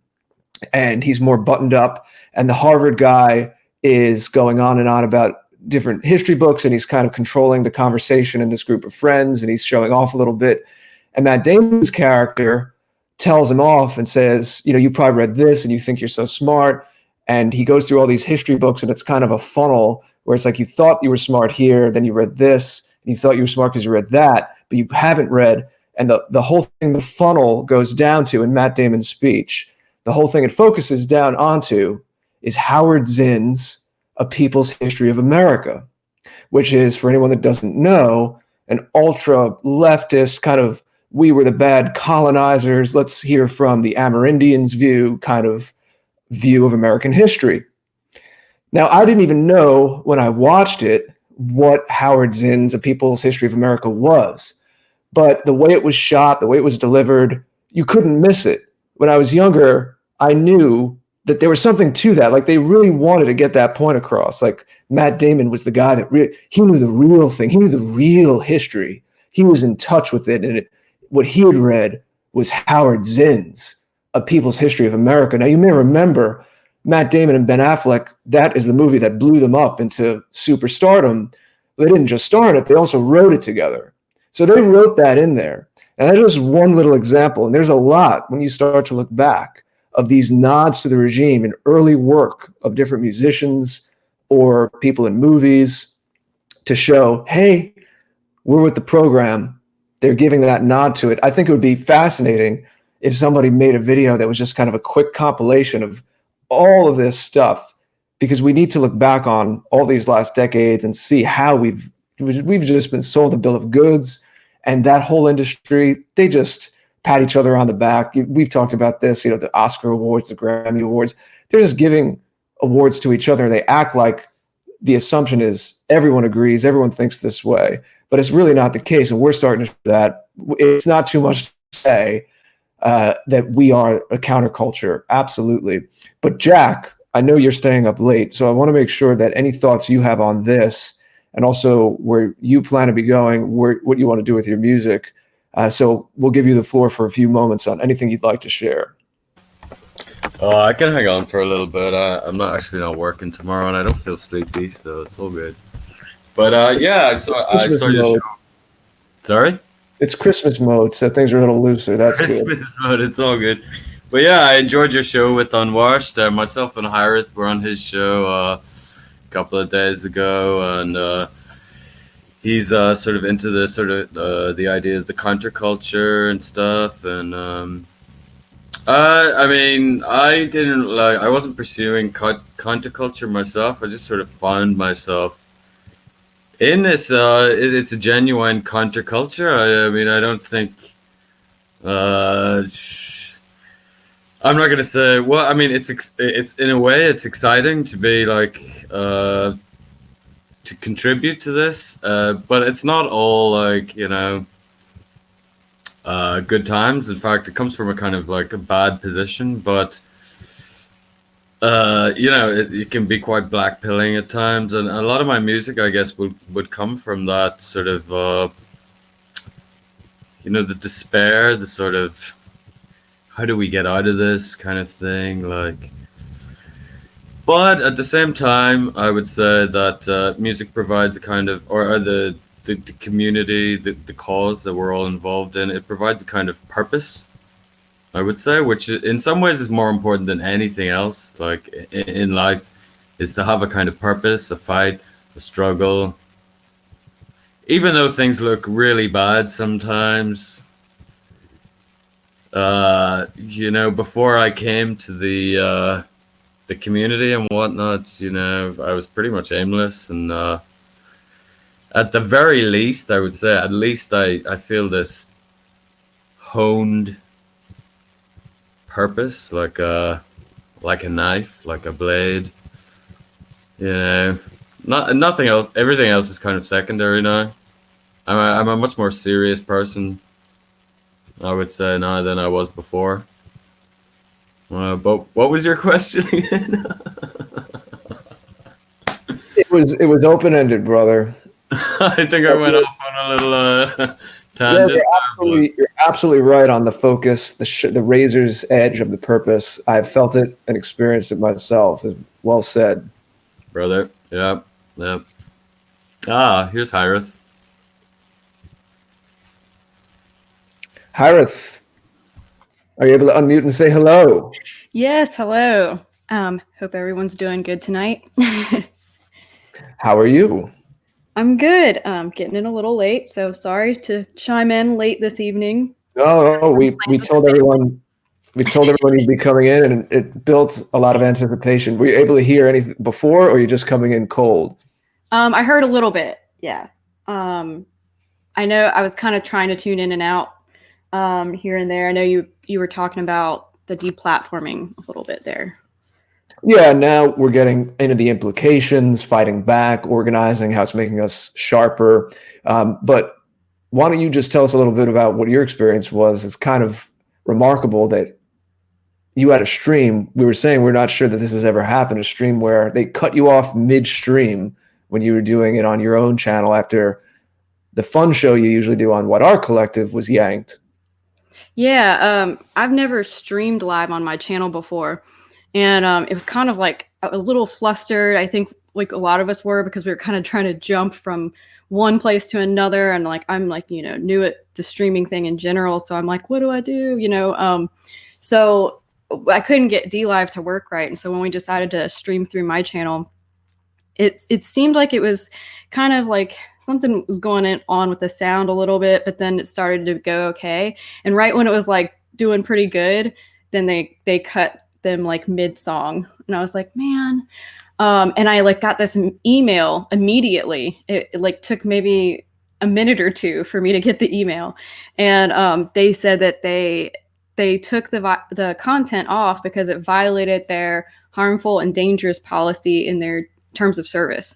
and he's more buttoned up, and the Harvard guy is going on and on about different history books, and he's kind of controlling the conversation in this group of friends, and he's showing off a little bit. And Matt Damon's character tells him off and says, you probably read this and you think you're so smart. And he goes through all these history books, and it's kind of a funnel where it's like you thought you were smart here, then you read this, and you thought you were smart because you read that, but you haven't read. And the whole thing, the funnel goes down to, in Matt Damon's speech, the whole thing it focuses down onto is Howard Zinn's A People's History of America, which is, for anyone that doesn't know, an ultra leftist kind of, we were the bad colonizers, let's hear from the Amerindians view kind of view of American history. Now, I didn't even know when I watched it what Howard Zinn's A People's History of America was, but the way it was shot, the way it was delivered, you couldn't miss it. When I was younger, I knew that there was something to that. Like, they really wanted to get that point across. Like, Matt Damon was the guy that he knew the real thing. He knew the real history. He was in touch with it. And what he had read was Howard Zinn's A People's History of America. Now, you may remember Matt Damon and Ben Affleck. That is the movie that blew them up into superstardom. They didn't just star in it. They also wrote it together. So they wrote that in there. And that's just one little example. And there's a lot when you start to look back of these nods to the regime in early work of different musicians or people in movies to show, hey, we're with the program. They're giving that nod to it. I think it would be fascinating if somebody made a video that was just kind of a quick compilation of all of this stuff, because we need to look back on all these last decades and see how we've just been sold a bill of goods. And that whole industry, they just pat each other on the back. We've talked about this, the Oscar awards, the Grammy awards. They're just giving awards to each other. They act like the assumption is everyone agrees, everyone thinks this way, but it's really not the case. And we're starting to show that it's not too much to say that we are a counterculture. Absolutely. But Jack, I know you're staying up late, so I want to make sure that any thoughts you have on this, and also where you plan to be going, what you want to do with your music. So we'll give you the floor for a few moments on anything you'd like to share. I can hang on for a little bit. I'm not working tomorrow, and I don't feel sleepy, so it's all good. But yeah, I saw your show. Sorry? It's Christmas mode, so things are a little looser. That's Christmas mode. It's all good. But yeah, I enjoyed your show with Unwashed. Myself and Hireth were on his show a couple of days ago, and he's sort of into the idea of the counterculture and stuff, and I mean, I wasn't pursuing counterculture myself. I just sort of found myself in this. It's a genuine counterculture. I mean, I don't think. I'm not gonna say. Well, I mean, it's in a way it's exciting to be like to contribute to this, but it's not all like good times. In fact, it comes from a kind of like a bad position, but it can be quite blackpilling at times, and a lot of my music, I guess, would come from that sort of the despair, the sort of how do we get out of this kind of thing, like. But at the same time, I would say that music provides a kind of, or the community, the cause that we're all involved in, it provides a kind of purpose, I would say, which in some ways is more important than anything else. Like in life, is to have a kind of purpose, a fight, a struggle. Even though things look really bad sometimes, before I came to the community and whatnot, I was pretty much aimless, and at the very least, I would say, at least I feel this honed purpose, like a knife, like a blade. Nothing else. Everything else is kind of secondary now. I'm a much more serious person, I would say, now than I was before. But what was your question again? It was open ended, brother. I think I went off on a little tangent. Yeah, you're absolutely right on the focus, the razor's edge of the purpose. I've felt it and experienced it myself. Well said, brother. Yep. Here's Hirath. Hirath, are you able to unmute and say hello? Yes, hello. Hope everyone's doing good tonight. How are you? I'm good. Getting in a little late, so sorry to chime in late this evening. Oh, we told everyone you'd be coming in, and it built a lot of anticipation. Were you able to hear anything before, or are you just coming in cold? I heard a little bit, yeah. I know I was kind of trying to tune in and out here and there. I know you were talking about the deplatforming a little bit there. Yeah, now we're getting into the implications, fighting back, organizing, how it's making us sharper. But why don't you just tell us a little bit about what your experience was? It's kind of remarkable that you had a stream. We were saying we're not sure that this has ever happened, a stream where they cut you off midstream when you were doing it on your own channel after the fun show you usually do on What Our Collective was yanked. Yeah, I've never streamed live on my channel before. And it was kind of like a little flustered. I think like a lot of us were, because we were kind of trying to jump from one place to another. And like, I'm like, new at the streaming thing in general. So I'm like, what do I do? So I couldn't get DLive to work right. And so when we decided to stream through my channel, it seemed like it was kind of like something was going on with the sound a little bit, but then it started to go okay. And right when it was like doing pretty good, then they cut them like mid song, and I was like, man. And I like got this email immediately. It like took maybe a minute or two for me to get the email, and they said that they took the content off because it violated their harmful and dangerous policy in their terms of service,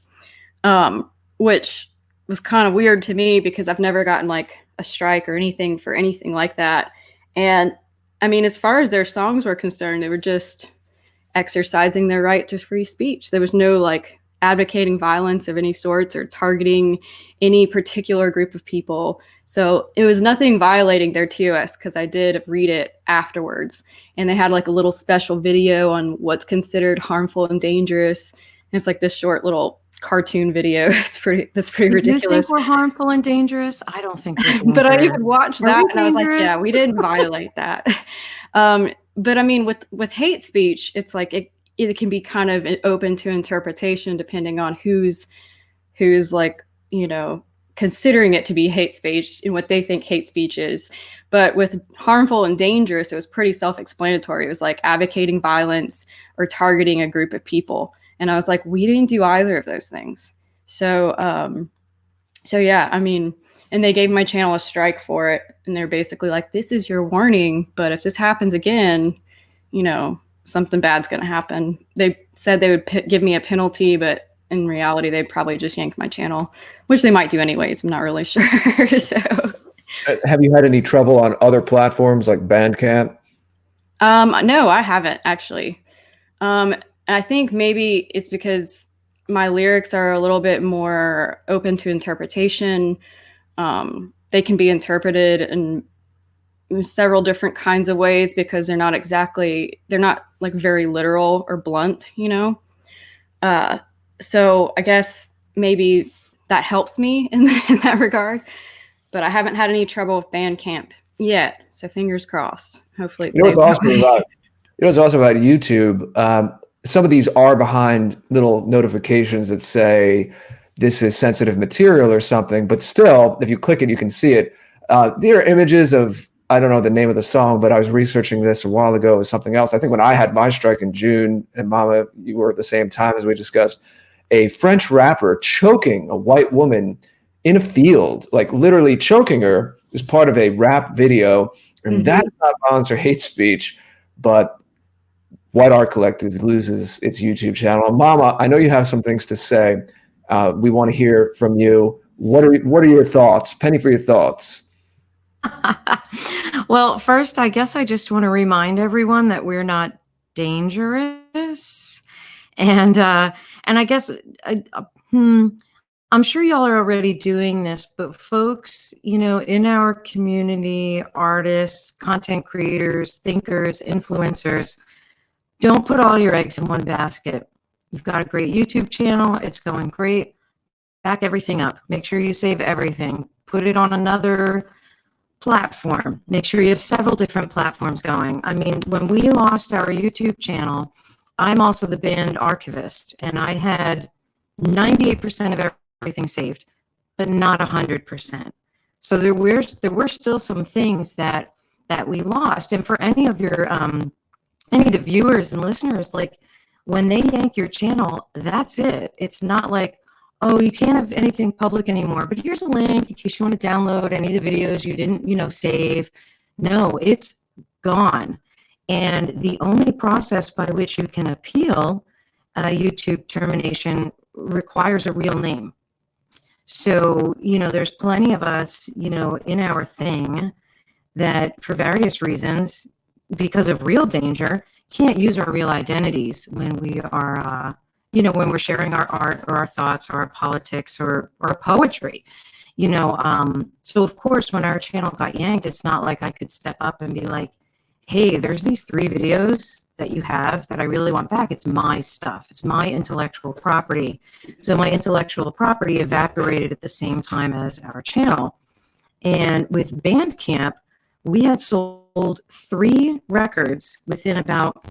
which was kind of weird to me because I've never gotten like a strike or anything for anything like that. And I mean, as far as their songs were concerned, they were just exercising their right to free speech. There was no like advocating violence of any sorts or targeting any particular group of people. So it was nothing violating their TOS, because I did read it afterwards. And they had like a little special video on what's considered harmful and dangerous. And it's like this short little cartoon video. That's pretty ridiculous. You think we're harmful and dangerous? I don't think we're dangerous. But I even watched that and I was like, dangerous? yeah, we didn't violate that. But I mean, with hate speech, it's like it can be kind of open to interpretation depending on who's like, considering it to be hate speech in what they think hate speech is. But with harmful and dangerous, it was pretty self-explanatory. It was like advocating violence or targeting a group of people. And I was like, we didn't do either of those things. So yeah, I mean, and they gave my channel a strike for it. And they're basically like, this is your warning. But if this happens again, you know, something bad's going to happen. They said they would give me a penalty, but in reality, they'd probably just yank my channel, which they might do anyways. I'm not really sure. So, have you had any trouble on other platforms like Bandcamp? No, I haven't actually. And I think maybe it's because my lyrics are a little bit more open to interpretation. They can be interpreted in several different kinds of ways because they're not like very literal or blunt, you know? So I guess maybe that helps me in that regard, but I haven't had any trouble with Bandcamp yet. So fingers crossed. Hopefully it's what's awesome about YouTube? Some of these are behind little notifications that say this is sensitive material or something, but still, if you click it, you can see it. There are images of, I don't know the name of the song, but I was researching this a while ago. It was something else. I think when I had my strike in June, and Mama, you were at the same time as we discussed, a French rapper choking a white woman in a field, like literally choking her, is part of a rap video. And that's not violence or hate speech, but White Art Collective loses its YouTube channel. Mama, I know you have some things to say. We want to hear from you. What are your thoughts? Penny for your thoughts. Well, first, I guess I just want to remind everyone that we're not dangerous. And I guess I'm sure y'all are already doing this, but folks, you know, in our community, artists, content creators, thinkers, influencers, don't put all your eggs in one basket. You've got a great YouTube channel. It's going great. Back everything up. Make sure you save everything. Put it on another platform. Make sure you have several different platforms going. I mean, when we lost our YouTube channel, I'm also the band archivist, and I had 98% of everything saved, but not 100%. So there were still some things that we lost. And for any of your any of the viewers and listeners, like when they yank your channel, that's it. It's not like, oh, you can't have anything public anymore, but here's a link in case you want to download any of the videos you didn't, you know, save. No, it's gone. And the only process by which you can appeal YouTube termination requires a real name. So, you know, there's plenty of us, you know, in our thing that for various reasons, because of real danger, can't use our real identities when we are, you know, when we're sharing our art or our thoughts or our politics or our poetry, you know. So, of course, when our channel got yanked, it's not like I could step up and be like, hey, there's these 3 videos that you have that I really want back. It's my stuff. It's my intellectual property. So my intellectual property evaporated at the same time as our channel. And with Bandcamp, we had sold 3 records within about,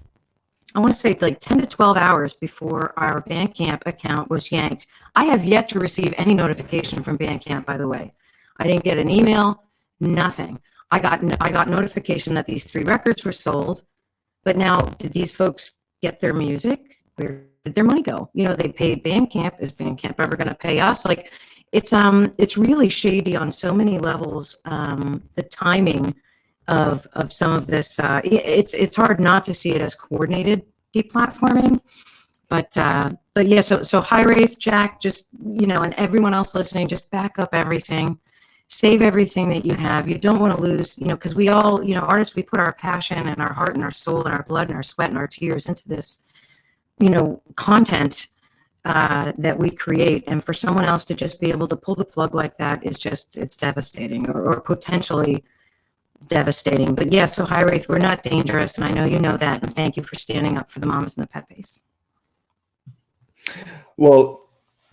I want to say it's like 10 to 12 hours before our Bandcamp account was yanked. I have yet to receive any notification from Bandcamp, by the way. I didn't get an email, nothing. I got notification that these 3 records were sold, but now did these folks get their music? Where did their money go? You know, they paid Bandcamp. Is Bandcamp ever going to pay us? Like, it's really shady on so many levels. The timing of some of this, it's hard not to see it as coordinated deplatforming. But yeah, so High Wraith, Jack, just, you know, and everyone else listening, just back up everything. Save everything that you have. You don't want to lose, you know, because we all, you know, artists, we put our passion and our heart and our soul and our blood and our sweat and our tears into this, you know, content that we create. And for someone else to just be able to pull the plug like that is just, it's devastating or potentially devastating. But yeah, so High Wraith, we're not dangerous. And I know you know that. And thank you for standing up for the mamas and the pet base. Well,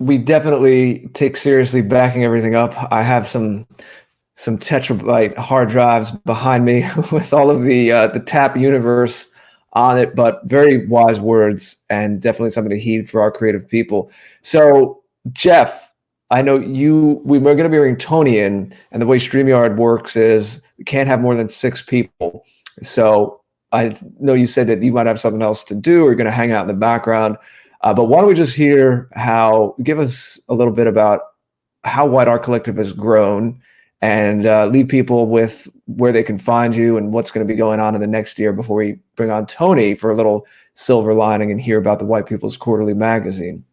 we definitely take seriously backing everything up. I have some tetrabyte hard drives behind me with all of the tap universe on it, but very wise words and definitely something to heed for our creative people. So, Jeff, I know we're going to be bringing Tony in, and the way StreamYard works is we can't have more than 6 people. So I know you said that you might have something else to do, or you're going to hang out in the background. But why don't we just give us a little bit about how White Art Collective has grown, and leave people with where they can find you and what's going to be going on in the next year before we bring on Tony for a little silver lining and hear about the White People's Quarterly magazine.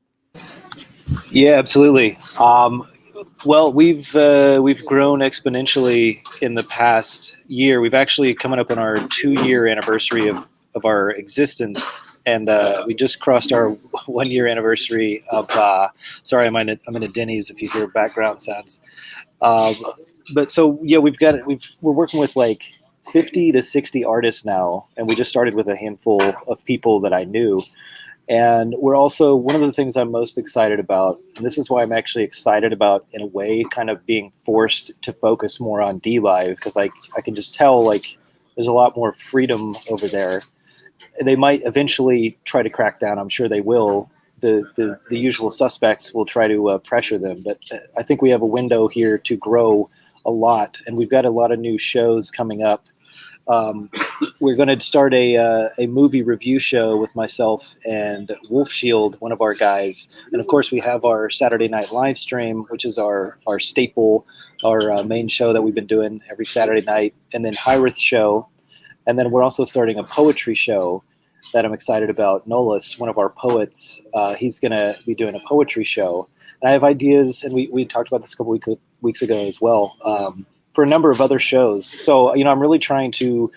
Yeah, absolutely. Well, we've grown exponentially in the past year. We've actually coming up on our 2-year anniversary of our existence, and we just crossed our 1-year anniversary of. Sorry, I'm in a Denny's. If you hear background sounds, but so yeah, we're working with like 50 to 60 artists now, and we just started with a handful of people that I knew. And we're also, one of the things I'm most excited about, and this is why I'm actually excited about, in a way, kind of being forced to focus more on DLive, because I can just tell, like, there's a lot more freedom over there. They might eventually try to crack down. I'm sure they will. The usual suspects will try to pressure them. But I think we have a window here to grow a lot, and we've got a lot of new shows coming up. We're going to start a movie review show with myself and Wolf Shield, one of our guys. And of course, we have our Saturday night live stream, which is our staple, our main show that we've been doing every Saturday night. And then Hyrith show. And then we're also starting a poetry show that I'm excited about. Nolis, one of our poets, he's going to be doing a poetry show. And I have ideas, and we talked about this a couple weeks ago as well, for a number of other shows. So, I'm really trying to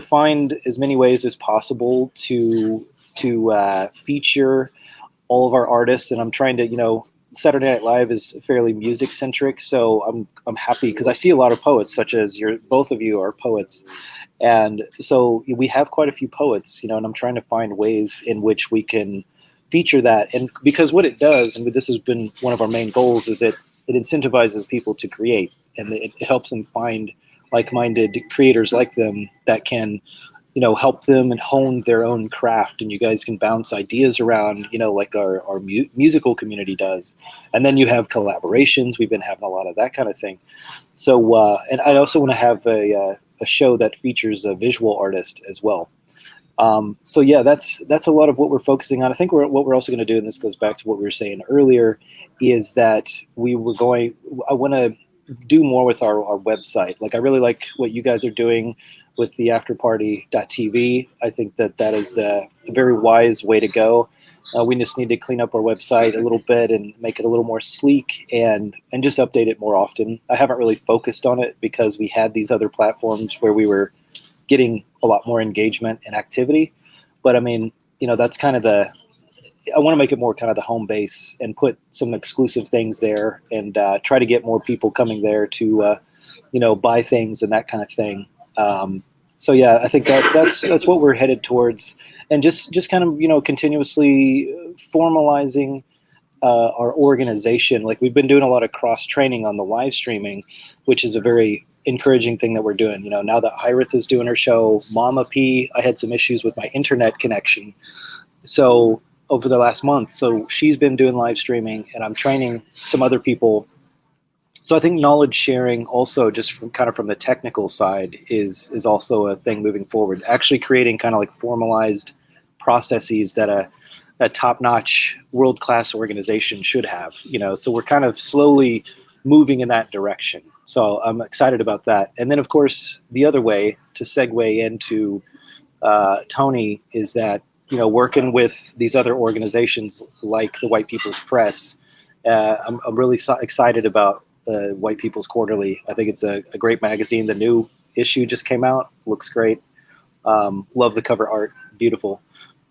find as many ways as possible to feature all of our artists. And I'm trying to, Saturday Night Live is fairly music centric. So I'm happy because I see a lot of poets, such as both of you are poets. And so we have quite a few poets, and I'm trying to find ways in which we can feature that. And because what it does, and this has been one of our main goals, is it incentivizes people to create, and it helps them find like-minded creators like them that can, help them and hone their own craft. And you guys can bounce ideas around, like our musical community does. And then you have collaborations. We've been having a lot of that kind of thing. So, and I also want to have a show that features a visual artist as well. So yeah, that's a lot of what we're focusing on. I think what we're also going to do, and this goes back to what we were saying earlier, is that I want to do more with our website. Like, I really like what you guys are doing with the afterparty.tv. I think that is a very wise way to go. We just need to clean up our website a little bit and make it a little more sleek and just update it more often. I haven't really focused on it because we had these other platforms where we were getting a lot more engagement and activity. But I mean, that's kind of I want to make it more kind of the home base and put some exclusive things there and try to get more people coming there to, buy things and that kind of thing. So yeah, I think that's what we're headed towards, and just kind of, continuously formalizing our organization. Like, we've been doing a lot of cross training on the live streaming, which is a very encouraging thing that we're doing. Now that Hyrith is doing her show, Mama P, I had some issues with my internet connection. So over the last month, so she's been doing live streaming, and I'm training some other people. So I think knowledge sharing also, just from the technical side, is also a thing moving forward. Actually creating kind of like formalized processes that a top-notch world-class organization should have, so we're kind of slowly moving in that direction. So I'm excited about that. And then, of course, the other way to segue into Tony is that, working with these other organizations like the White People's Press, I'm really excited about White People's Quarterly. I think it's a great magazine. The new issue just came out. Looks great. Love the cover art. Beautiful.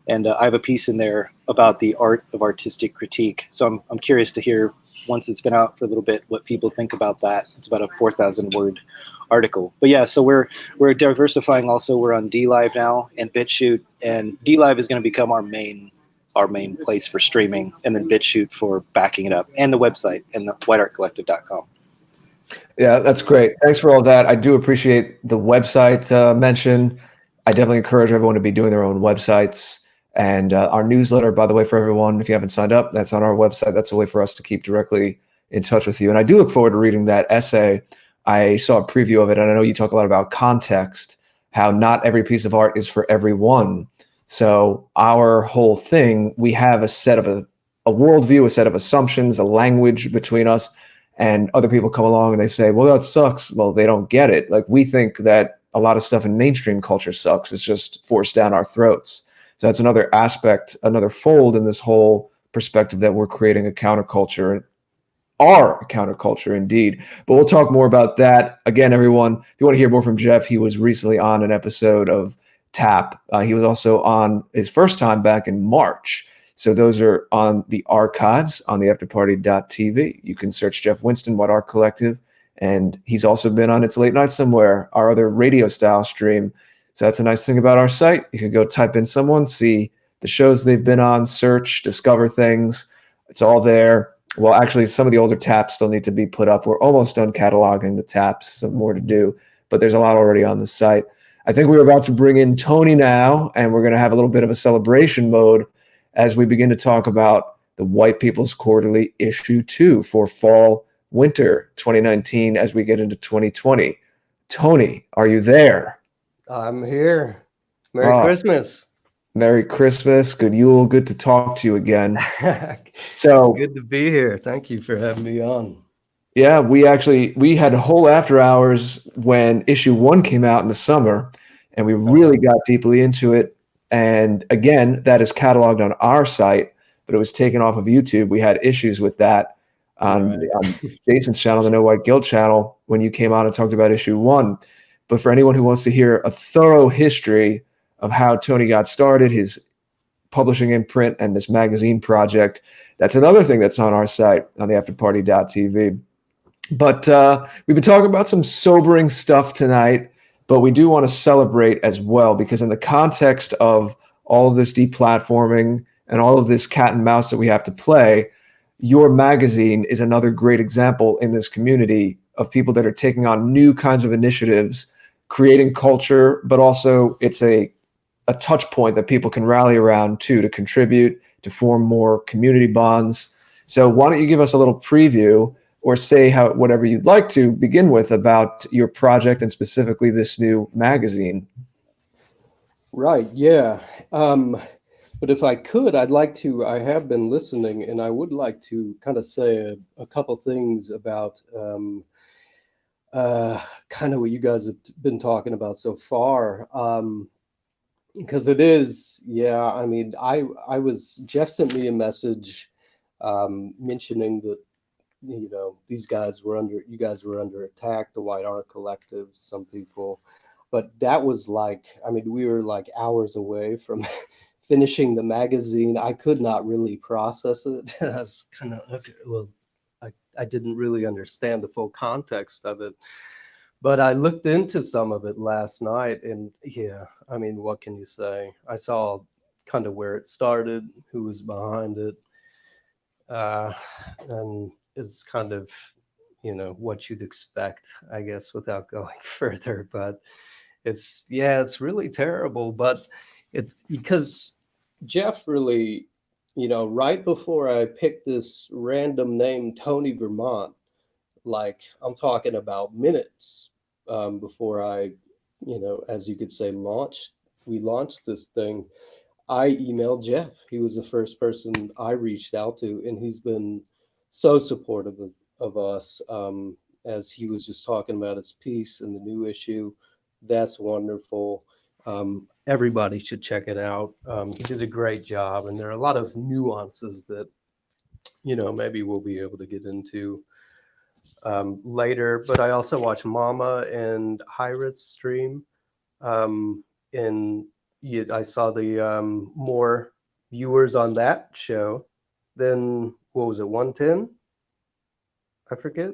And I have a piece in there about the art of artistic critique. So I'm curious to hear, once it's been out for a little bit, what people think about that. It's about a 4,000 word article. But yeah, so we're diversifying also. We're on DLive now and BitChute, and DLive is going to become our main place for streaming, and then BitChute for backing it up, and the website, and the whiteartcollective.com. Yeah, that's great. Thanks for all that. I do appreciate the website mention. I definitely encourage everyone to be doing their own websites And our newsletter, by the way, for everyone, if you haven't signed up, that's on our website. That's a way for us to keep directly in touch with you. And I do look forward to reading that essay. I saw a preview of it, and I know you talk a lot about context, how not every piece of art is for everyone. So our whole thing, we have a set of a worldview, a set of assumptions, a language between us, and other people come along and they say, well, that sucks. Well, they don't get it. Like, we think that a lot of stuff in mainstream culture sucks. It's just forced down our throats. So that's another aspect, another fold in this whole perspective that we're creating a counterculture, are a counterculture indeed. But we'll talk more about that. Again, everyone, if you want to hear more from Jeff, he was recently on an episode of TAP. He was also on his first time back in March. So those are on the archives on the afterparty.tv. You can search Jeff Winston, White Art Collective, and he's also been on It's Late Night Somewhere, our other radio style stream. So that's a nice thing about our site. You can go type in someone, see the shows they've been on, search, discover things. It's all there. Well, actually, some of the older taps still need to be put up. We're almost done cataloging the taps, some more to do, but there's a lot already on the site. I think we're about to bring in Tony now, and we're going to have a little bit of a celebration mode as we begin to talk about the White People's Quarterly issue 2 for fall, winter 2019 as we get into 2020. Tony, are you there? I'm here. Merry Christmas. Merry Christmas. Good Yule. Good to talk to you again. So good to be here. Thank you for having me on. Yeah, we had a whole after hours when issue 1 came out in the summer, and we really got deeply into it. And again, that is cataloged on our site, but it was taken off of YouTube. We had issues with that on Jason's channel, the No White Guild channel, when you came on and talked about issue 1. But for anyone who wants to hear a thorough history of how Tony got started, his publishing imprint, and this magazine project, that's another thing that's on our site on the afterparty.tv. But we've been talking about some sobering stuff tonight, but we do want to celebrate as well, because in the context of all of this deplatforming and all of this cat and mouse that we have to play, your magazine is another great example in this community of people that are taking on new kinds of initiatives, creating culture, but also it's a touch point that people can rally around to contribute, to form more community bonds. So why don't you give us a little preview, or say whatever you'd like to begin with about your project and specifically this new magazine? Right, yeah. But if I could, I have been listening, and I would like to kind of say a couple things about kind of what you guys have been talking about so far. Because it is, yeah, I mean, Jeff sent me a message mentioning that, you know, you guys were under attack, the White Art Collective, some people, but that was like, I mean, we were like hours away from finishing the magazine. I could not really process it. I was kind of, okay, well, I didn't really understand the full context of it. But I looked into some of it last night, and yeah, I mean, what can you say? I saw kind of where it started, who was behind it, and it's kind of, you know, what you'd expect, I guess, without going further. But it's really terrible. But because Jeff really, you know, right before I picked this random name, Tony Vermont, like, I'm talking about minutes before I, you know, as you could say, we launched this thing, I emailed Jeff. He was the first person I reached out to, and he's been so supportive of us, as he was just talking about his piece in the new issue. That's wonderful. Everybody should check it out. He did a great job, and there are a lot of nuances that, you know, maybe we'll be able to get into later. But I also watched Mama and Hirat's stream, and I saw the more viewers on that show than, what was it, 110? I forget.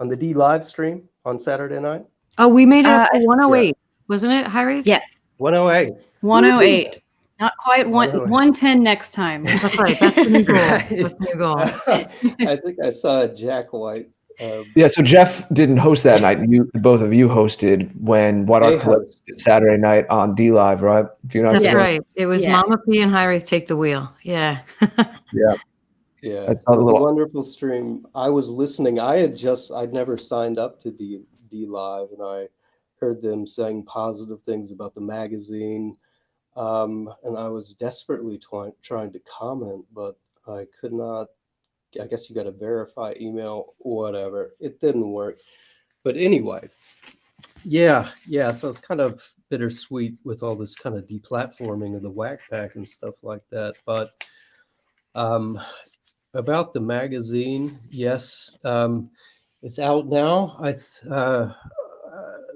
On the D live stream on Saturday night. Oh, we made it up to 108, wasn't it, Hirat? Yes. 108. 108. Not quite 108. 110 next time. That's right. That's the new goal. That's the new goal. I think I saw Jack White Yeah, so Jeff didn't host that night. Both of you hosted when What Art They Collective did Saturday night on D Live, right? If you're not That's Yeah. mistaken. right. It was Yeah. Mama P and Hyrath Take the Wheel. Yeah. Yeah, Yeah, that's it a was a little. wonderful stream. I was listening. I'd never signed up to D Live, and I heard them saying positive things about the magazine. And I was desperately trying to comment, but I could not. I guess you got to verify email or whatever. It didn't work. But anyway, yeah. So it's kind of bittersweet with all this kind of deplatforming of the whack pack and stuff like that. But um, about the magazine, yes, it's out now. A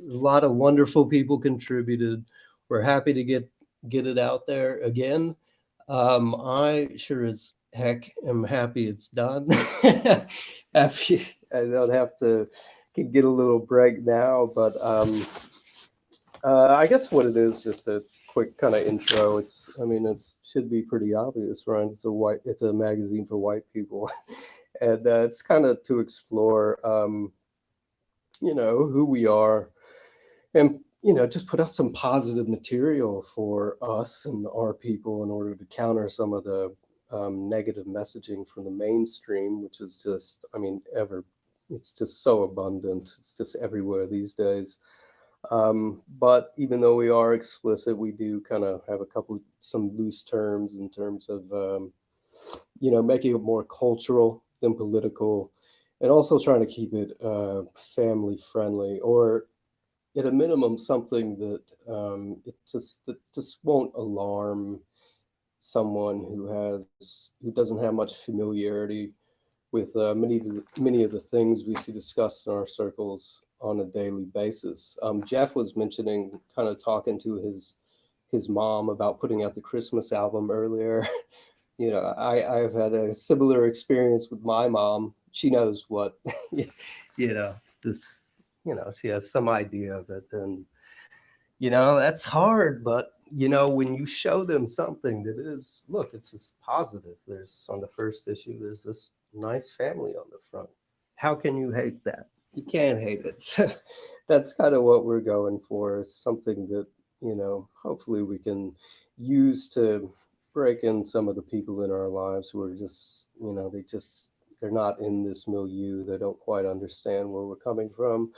lot of wonderful people contributed. We're happy to get it out there again. I sure as heck am happy it's done. Happy I don't have to can get a little break now, but I guess what it is, just a quick kind of intro. It's should be pretty obvious, right? It's a magazine for white people, and it's kind of to explore, who we are, and just put out some positive material for us and our people in order to counter some of the negative messaging from the mainstream, which is just, it's just so abundant. It's just everywhere these days. But even though we are explicit, we do kind of have some loose terms in terms of, making it more cultural than political, and also trying to keep it family friendly, or at a minimum something that that just won't alarm someone who doesn't have much familiarity with many of the things we see discussed in our circles on a daily basis. Jeff was mentioning, kind of talking to his mom about putting out the Christmas album earlier. I've had a similar experience with my mom. She knows what, this, she has some idea of it, and that's hard, but when you show them something that is, look, it's just positive. There's on the first issue, there's this nice family on the front. How can you hate that? You can't hate it. That's kind of what we're going for. It's something that, hopefully we can use to break in some of the people in our lives who are just, they're not in this milieu. They don't quite understand where we're coming from.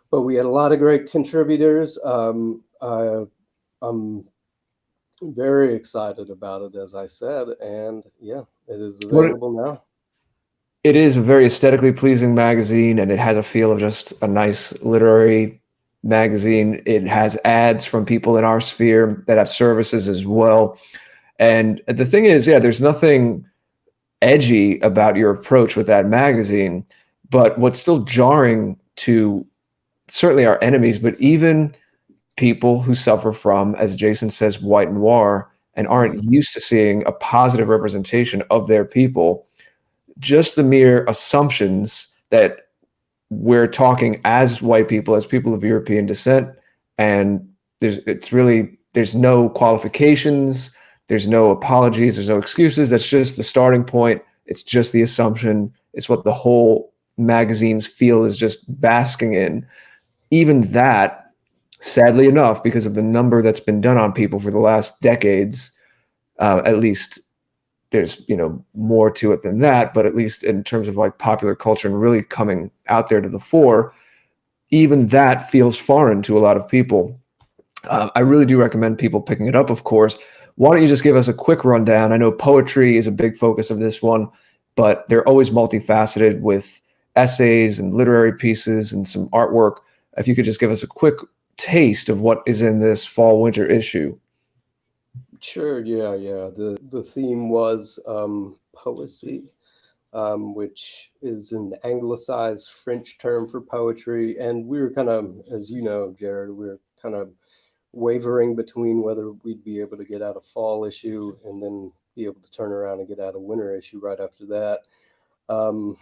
But we had a lot of great contributors. I'm very excited about it, as I said, and yeah, it is available now. It is a very aesthetically pleasing magazine, and it has a feel of just a nice literary magazine. It has ads from people in our sphere that have services as well. And the thing is, yeah, there's nothing edgy about your approach with that magazine, but what's still jarring to certainly our enemies, but even people who suffer from, as Jason says, white noir, and aren't used to seeing a positive representation of their people, just the mere assumptions that we're talking as white people, as people of European descent, and there's no qualifications, there's no apologies, there's no excuses. That's just the starting point. It's just the assumption. It's what the whole magazine's feel is just basking in. Even that, sadly enough, because of the number that's been done on people for the last decades, at least there's more to it than that, but at least in terms of like popular culture and really coming out there to the fore, even that feels foreign to a lot of people. I really do recommend people picking it up, of course. Why don't you just give us a quick rundown? I know poetry is a big focus of this one, but they're always multifaceted with essays and literary pieces and some artwork. If you could just give us a quick taste of what is in this fall winter issue. Sure, yeah. The theme was poesy, which is an anglicized French term for poetry. And we were kind of, as you know, Jared, we were kind of wavering between whether we'd be able to get out a fall issue and then be able to turn around and get out a winter issue right after that. And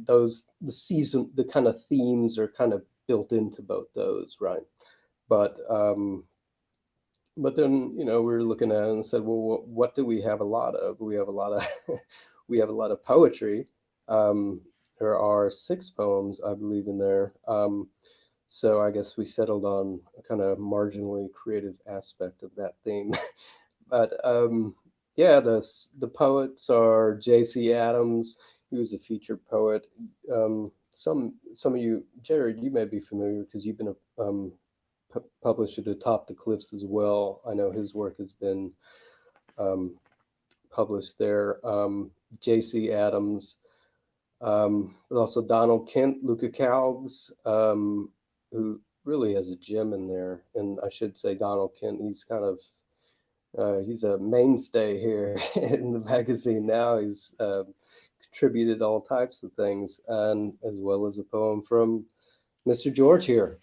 the kind of themes are kind of built into both those, right? But then, we were looking at it and said, well, what do we have a lot of? We have a lot of we have a lot of poetry. there are 6 poems, I believe, in there. So I guess we settled on a kind of marginally creative aspect of that theme. But yeah, the poets are J.C. Adams. He was a featured poet. Some of you, Jared, you may be familiar because you've been a published at Atop the Cliffs as well. I know his work has been published there. J.C. Adams, but also Donald Kent, Luca Calgs, who really has a gem in there. And I should say Donald Kent, he's kind of he's a mainstay here in the magazine now. He's contributed all types of things, and as well as a poem from Mr. George here.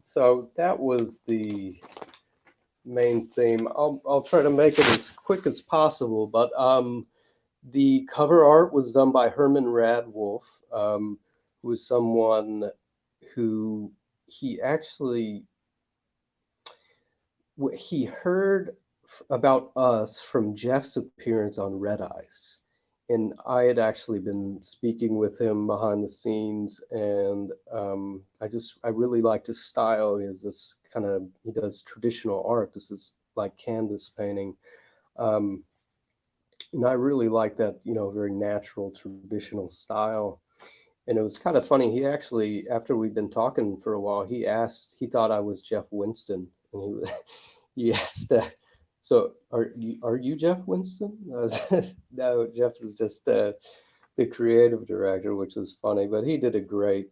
So that was the main theme. I'll try to make it as quick as possible, but the cover art was done by Herman Radwolf, who was someone who he actually he heard about us from Jeff's appearance on Red Ice. And I had actually been speaking with him behind the scenes, and I really liked his style. He does traditional art. This is like canvas painting. And I really like that, very natural, traditional style. And it was kind of funny. He actually, after we'd been talking for a while, he thought I was Jeff Winston. And he asked, so are you Jeff Winston? No, Jeff is just the creative director, which was funny, but he did a great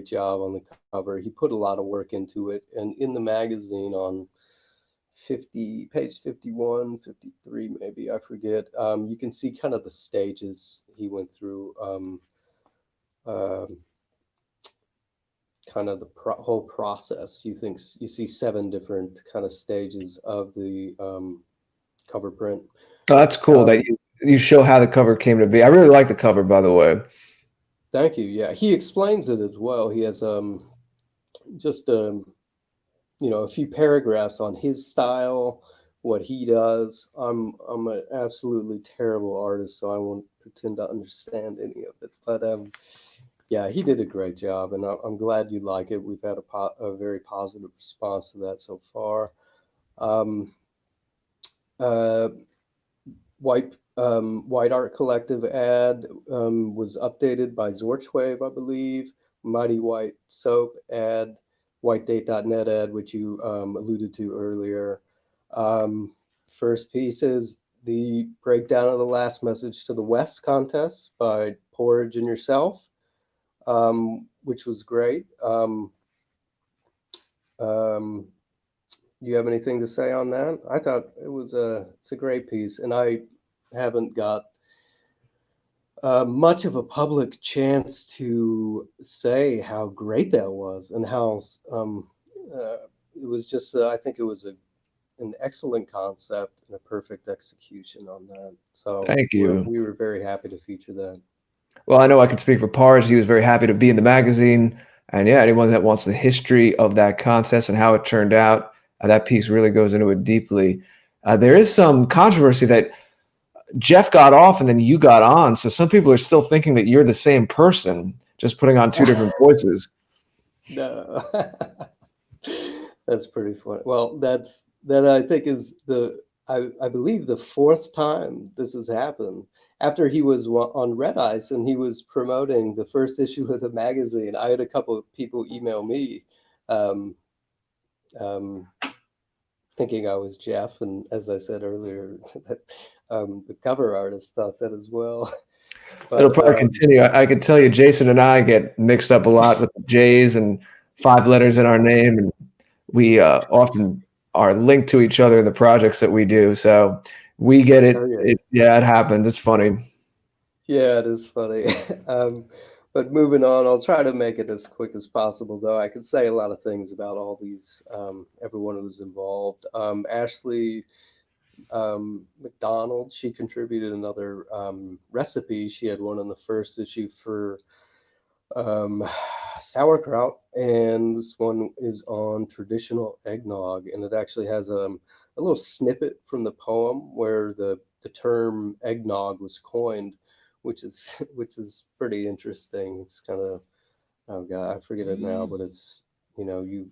job on the cover. He put a lot of work into it, and in the magazine on page 51, 53, maybe, I forget, you can see kind of the stages he went through, kind of the whole process. You see 7 different kind of stages of the cover print. Oh, that's cool that you show how the cover came to be. I really like the cover, by the way. Thank you. Yeah, he explains it as well. He has just a few paragraphs on his style, what he does. I'm an absolutely terrible artist, so I won't pretend to understand any of it. But yeah, he did a great job, and I'm glad you like it. We've had a very positive response to that so far. White Art Collective ad was updated by Zorchwave, I believe. Mighty White Soap ad, whitedate.net ad, which you alluded to earlier. First piece is the breakdown of the last message to the West contest by Porridge and yourself, which was great. You have anything to say on that? I thought it's a great piece, and I haven't got much of a public chance to say how great that was, and how it was just. I think it was an excellent concept and a perfect execution on that. So thank you. We were very happy to feature that. Well, I know I can speak for Parge. He was very happy to be in the magazine. And yeah, anyone that wants the history of that contest and how it turned out, that piece really goes into it deeply. There is some controversy that Jeff got off and then you got on. So some people are still thinking that you're the same person, just putting on 2 different voices. No, that's pretty funny. Well, that I think is I believe the 4th time this has happened. After he was on Red Ice and he was promoting the first issue of the magazine, I had a couple of people email me thinking I was Jeff. And as I said earlier, the cover artist thought that as well. But, it'll probably continue. I could tell you, Jason and I get mixed up a lot with the J's and 5 letters in our name. And we often are linked to each other in the projects that we do. So we get it. It happens. It's funny. Yeah, it is funny. But moving on, I'll try to make it as quick as possible, though. I could say a lot of things about all these, everyone who was involved. Ashley McDonald, she contributed another recipe. She had one in the first issue for sauerkraut, and this one is on traditional eggnog, and it actually has a little snippet from the poem where the term eggnog was coined, which is pretty interesting. It's kind of, oh god, I forget it now, but it's, you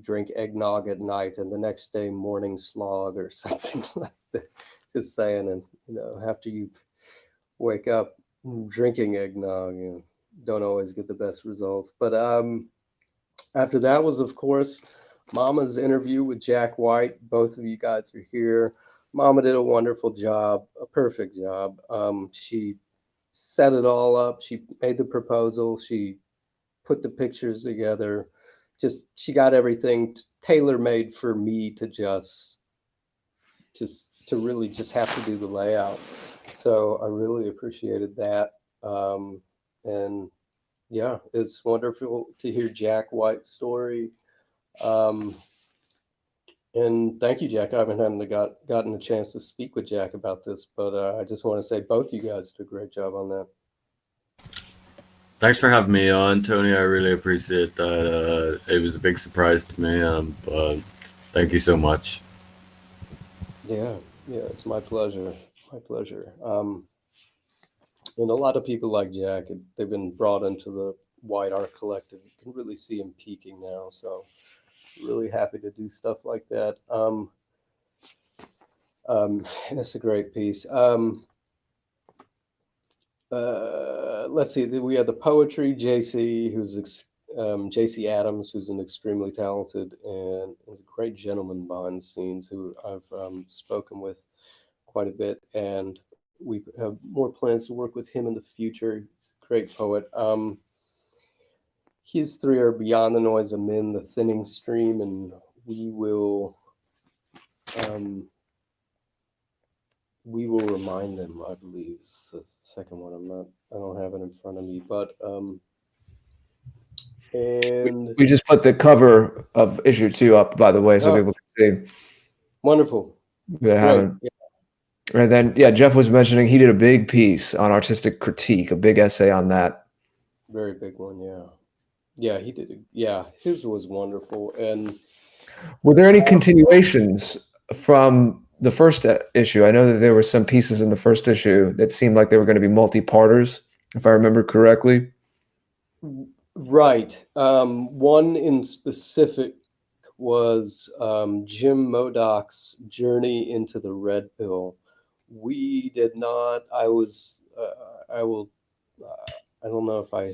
drink eggnog at night and the next day morning slog or something like that. Just saying, and after you wake up drinking eggnog, don't always get the best results. But after that was, of course, Mama's interview with Jack White. Both of you guys are here. Mama did a wonderful job, a perfect job. She set it all up. She made the proposal. She put the pictures together. She got everything tailor made for me to really just have to do the layout. So I really appreciated that. And yeah, it's wonderful to hear Jack White's story. And thank you, Jack. I haven't gotten a chance to speak with Jack about this, but I just want to say both you guys did a great job on that. Thanks for having me on, Tony. I really appreciate that. It was a big surprise to me, but thank you so much. Yeah, it's my pleasure. My pleasure. And a lot of people like Jack, they've been brought into the White Art Collective. You can really see him peaking now. So really happy to do stuff like that. And it's a great piece. Let's see. We have the poetry, JC, JC Adams, who's an extremely talented and a great gentleman behind the scenes, who I've spoken with quite a bit, and we have more plans to work with him in the future. He's a great poet. His three are Beyond the Noise of Men, The Thinning Stream, and we will remind them, I believe. It's the second one. I don't have it in front of me, but and we just put the cover of issue 2 up, by the way, so people can see. Wonderful. They haven't. Yeah. And then, Jeff was mentioning he did a big piece on artistic critique, a big essay on that. Very big one, yeah. Yeah, he did. His was wonderful. And were there any continuations from the first issue? I know that there were some pieces in the first issue that seemed like they were going to be multi-parters, if I remember correctly. Right. One in specific was Jim Modoc's Journey into the Red Pill. We did not. I don't know if I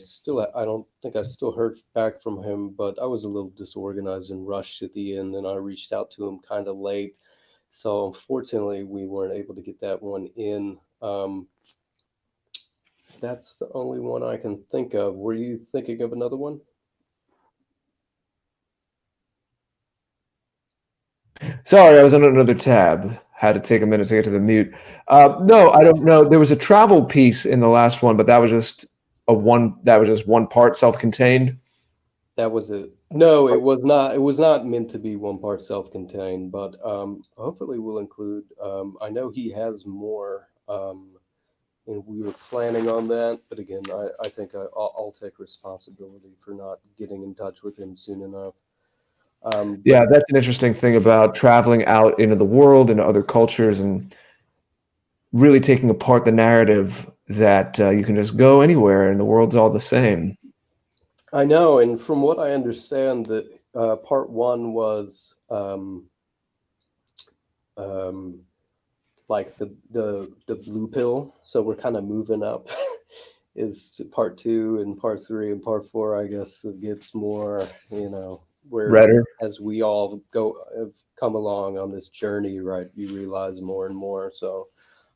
don't think I still heard back from him, but I was a little disorganized and rushed at the end, and I reached out to him kind of late. So unfortunately, we weren't able to get that one in. That's the only one I can think of. Were you thinking of another one? Sorry, I was on another tab. Had to take a minute to get to the mute. No, I don't know. There was a travel piece in the last one, but that was just one part, self-contained. That was it. No, it was not. It was not meant to be one part self-contained, but hopefully we'll include. I know he has more, and we were planning on that. But again, I think I'll take responsibility for not getting in touch with him soon enough. That's an interesting thing about traveling out into the world, into other cultures, and really taking apart the narrative that you can just go anywhere and the world's all the same. I know, and from what I understand, that part one was like the blue pill. So we're kind of moving up is to part 2 and part 3 and part 4. I guess it gets more, where redder. As we all have come along on this journey, right? You realize more and more. So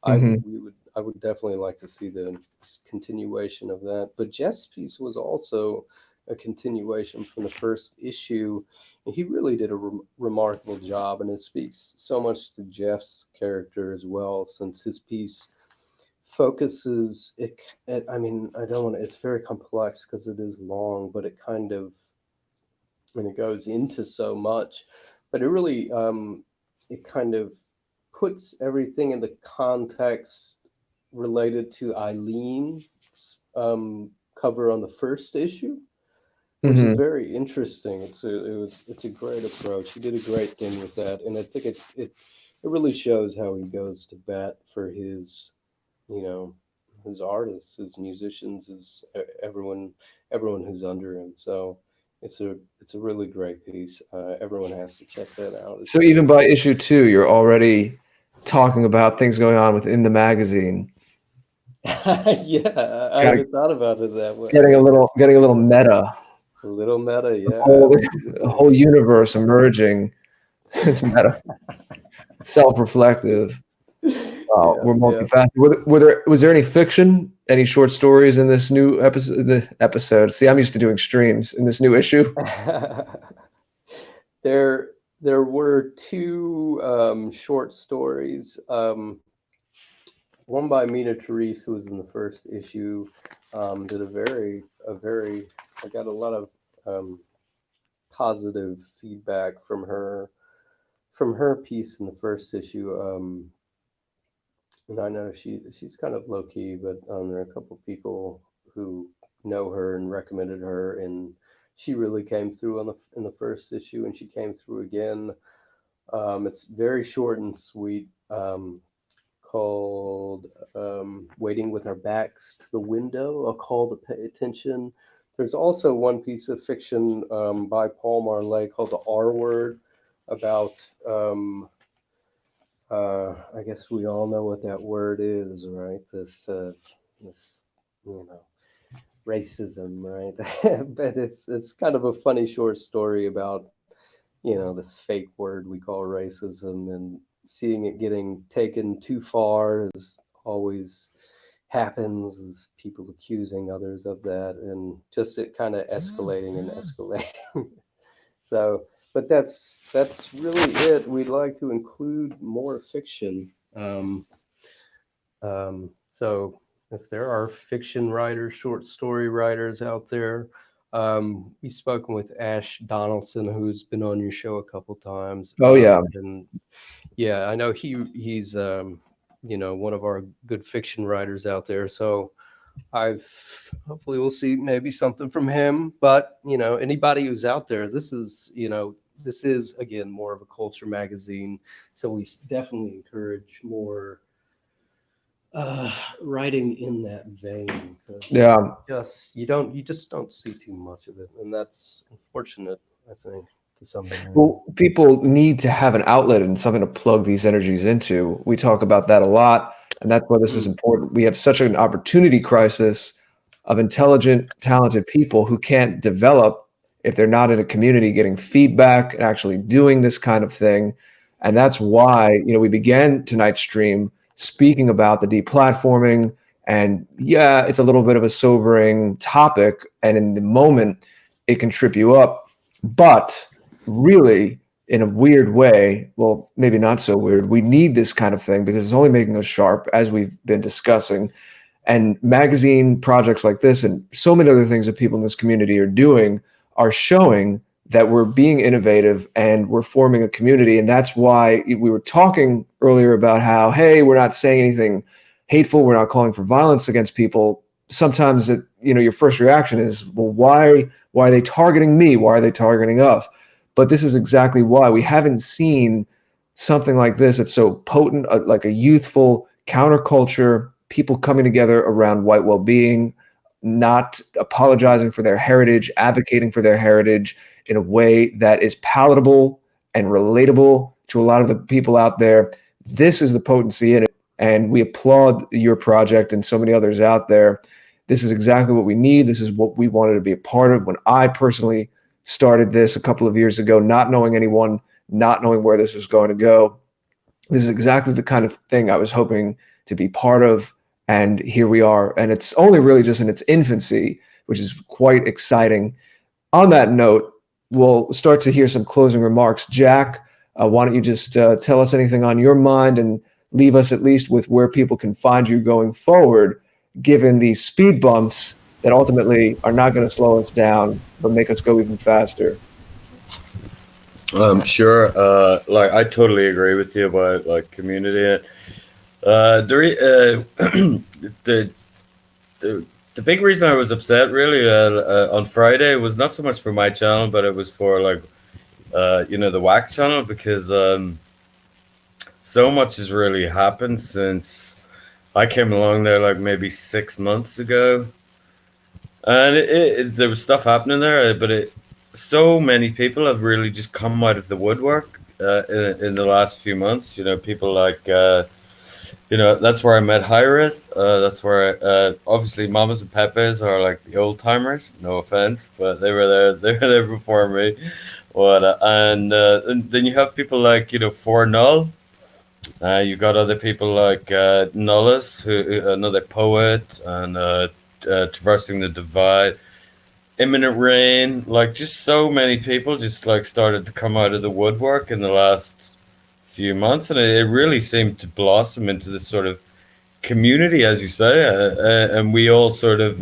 I would definitely like to see the continuation of that. But Jeff's piece was also a continuation from the first issue, and he really did a remarkable job. And it speaks so much to Jeff's character as well, since his piece focuses it. I mean, I don't want to. It's very complex because it is long, but it kind of, it goes into so much, but it really it kind of puts everything in the context related to Eileen's cover on the first issue, which is very interesting. It's a great approach. He did a great thing with that, and I think it really shows how he goes to bat for his his artists, his musicians, his everyone who's under him. So it's a really great piece. Everyone has to check that out. So even by issue 2, you're already talking about things going on within the magazine. Yeah, I haven't thought about it that way. Getting a little meta. A little meta, yeah. A whole universe emerging. It's meta. Self-reflective. We're multifaceted. Was there any fiction, any short stories in this new episode? See, I'm used to doing streams in this new issue. There were 2 short stories. One by Mina Therese, who was in the first issue, did a very. I got a lot of positive feedback from her piece in the first issue. And I know she's kind of low key, but there are a couple people who know her and recommended her, and she really came through in the first issue, and she came through again. It's very short and sweet, called "Waiting with Our Backs to the Window," a call to pay attention. There's also one piece of fiction by Paul Marley called "The R Word," about I guess we all know what that word is, right? This racism, right? But it's kind of a funny short story about this fake word we call racism, and seeing it getting taken too far, as always happens, is people accusing others of that, and just it kind of escalating and escalating. So, but that's really it. We'd like to include more fiction. So if there are fiction writers, short story writers out there, we've spoken with Ash Donaldson, who's been on your show a couple times. Oh yeah. And yeah, I know he's one of our good fiction writers out there. So hopefully we'll see maybe something from him. But anybody who's out there, this is again more of a culture magazine, so we definitely encourage more writing in that vein. Yeah. You just don't see too much of it, and that's unfortunate, I think, to some degree. Well, people need to have an outlet and something to plug these energies into. We talk about that a lot, and that's why this is important. We have such an opportunity crisis of intelligent, talented people who can't develop if they're not in a community getting feedback and actually doing this kind of thing. And that's why, we began tonight's stream speaking about the deplatforming. And yeah, it's a little bit of a sobering topic, and in the moment it can trip you up. But really, in a weird way, well, maybe not so weird, we need this kind of thing because it's only making us sharp, as we've been discussing. And magazine projects like this and so many other things that people in this community are doing are showing that we're being innovative and we're forming a community. And that's why we were talking earlier about how, hey, we're not saying anything hateful. We're not calling for violence against people. Sometimes your first reaction is, well, why are they targeting me? Why are they targeting us? But this is exactly why. We haven't seen something like this. It's so potent, like a youthful counterculture, people coming together around white well-being, not apologizing for their heritage, advocating for their heritage in a way that is palatable and relatable to a lot of the people out there. This is the potency in it. And we applaud your project and so many others out there. This is exactly what we need. This is what we wanted to be a part of. When I personally started this a couple of years ago, not knowing anyone, not knowing where this was going to go, this is exactly the kind of thing I was hoping to be part of. And here we are. And it's only really just in its infancy, which is quite exciting. On that note, we'll start to hear some closing remarks. Jack, why don't you just tell us anything on your mind and leave us at least with where people can find you going forward, given these speed bumps that ultimately are not going to slow us down, but make us go even faster. Sure. I totally agree with you about community. The big reason I was upset really on Friday was not so much for my channel, but it was for the WAC channel, because so much has really happened since I came along there like maybe 6 months ago, and there was stuff happening there, but so many people have really just come out of the woodwork in the last few months. You know, people like that's where I met Hyrith. That's where obviously Mamas and Pepes are like the old timers. No offense, but they were there. They were there before me. And then you have people like For Null. You got other people like Nullus, who another poet, and Traversing the Divide, Imminent Rain. Like just so many people just like started to come out of the woodwork in the last few months, and it really seemed to blossom into this sort of community, as you say, and we all sort of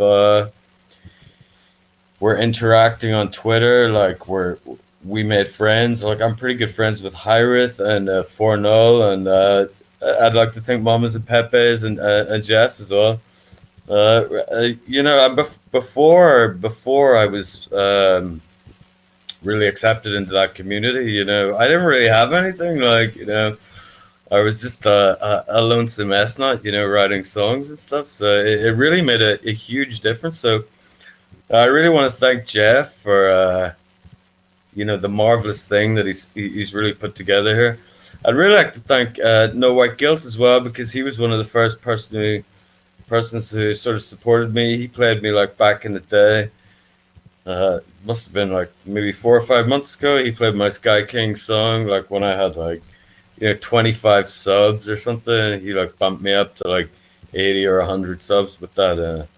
were interacting on Twitter. Like we made friends. Like I'm pretty good friends with Hyrith and For Null, and I'd like to think Mamas and Pepes and Jeff as well. Before I was really accepted into that community, I didn't really have anything. Like I was just a lonesome ethnoid, writing songs and stuff. So it really made a huge difference. So I really want to thank Jeff for the marvelous thing that he's really put together here. I'd really like to thank No White Guilt as well, because he was one of the first persons who sort of supported me. He played me like back in the day. Must have been like maybe 4 or 5 months ago. He played my Sky King song like when I had like 25 subs or something. He like bumped me up to like 80 or 100 subs with that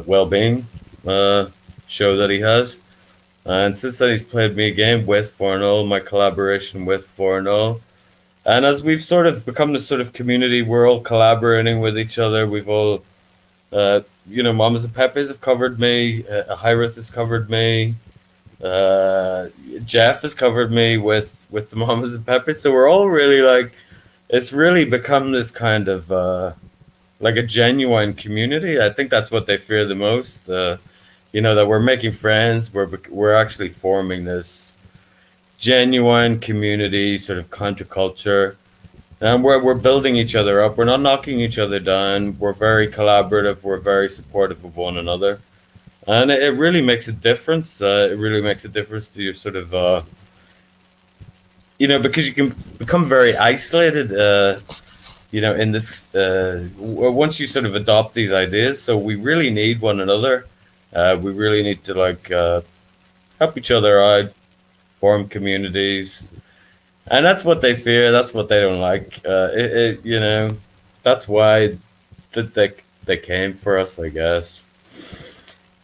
Wellbeing show that he has. And since then he's played me a game with For Null, my collaboration with For Null. And as we've sort of become this sort of community, we're all collaborating with each other. We've all Mamas and Pepes have covered me. Hyrith has covered me. Jeff has covered me with the Mamas and Pepes. So we're all really like, it's really become this kind of like a genuine community. I think that's what they fear the most. That we're making friends. We're actually forming this genuine community, sort of counterculture. And we're building each other up. We're not knocking each other down. We're very collaborative. We're very supportive of one another. And it really makes a difference. It really makes a difference to your sort of, because you can become very isolated, in this, once you sort of adopt these ideas. So we really need one another. We really need to like help each other out, form communities. And that's what they fear. That's what they don't like. That's why they came for us, I guess.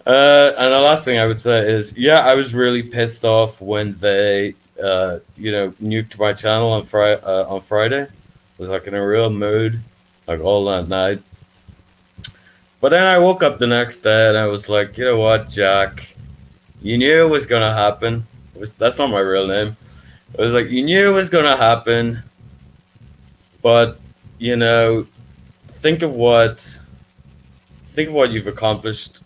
And the last thing I would say is, I was really pissed off when they, nuked my channel on Friday. I was like in a real mood, like all that night. But then I woke up the next day and I was like, you know what, Jack? You knew it was gonna happen. That's not my real name. I was like, you knew it was gonna happen, but think of what you've accomplished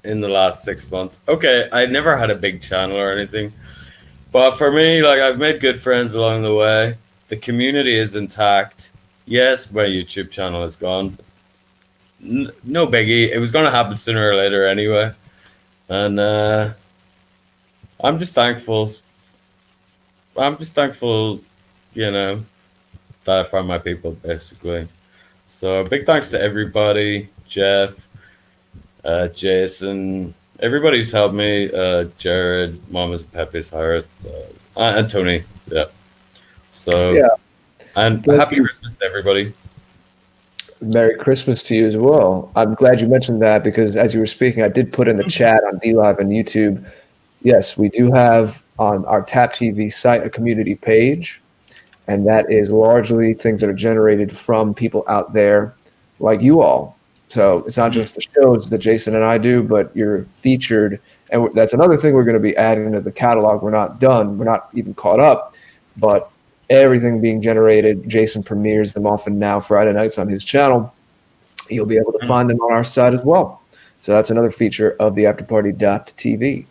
in the last 6 months. Okay, I never had a big channel or anything, but for me, like I've made good friends along the way. The community is intact. Yes, my YouTube channel is gone. No biggie. It was gonna happen sooner or later anyway, and I'm just thankful, that I found my people, basically. So big thanks to everybody, Jeff, Jason, everybody who's helped me, Jared, Mamas and Pepes, Hyrith, and Tony. Yeah. So, and happy Christmas to everybody. Merry Christmas to you as well. I'm glad you mentioned that, because as you were speaking, I did put in the chat on DLive and YouTube. Yes, we do have on our Tap TV site a community page, and that is largely things that are generated from people out there like you all. So it's not just the shows that Jason and I do, but you're featured. And that's another thing we're going to be adding to the catalog. We're not done. We're not even caught up, but everything being generated, Jason premieres them often now Friday nights on his channel. You'll be able to find them on our site as well. So that's another feature of the afterparty.tv.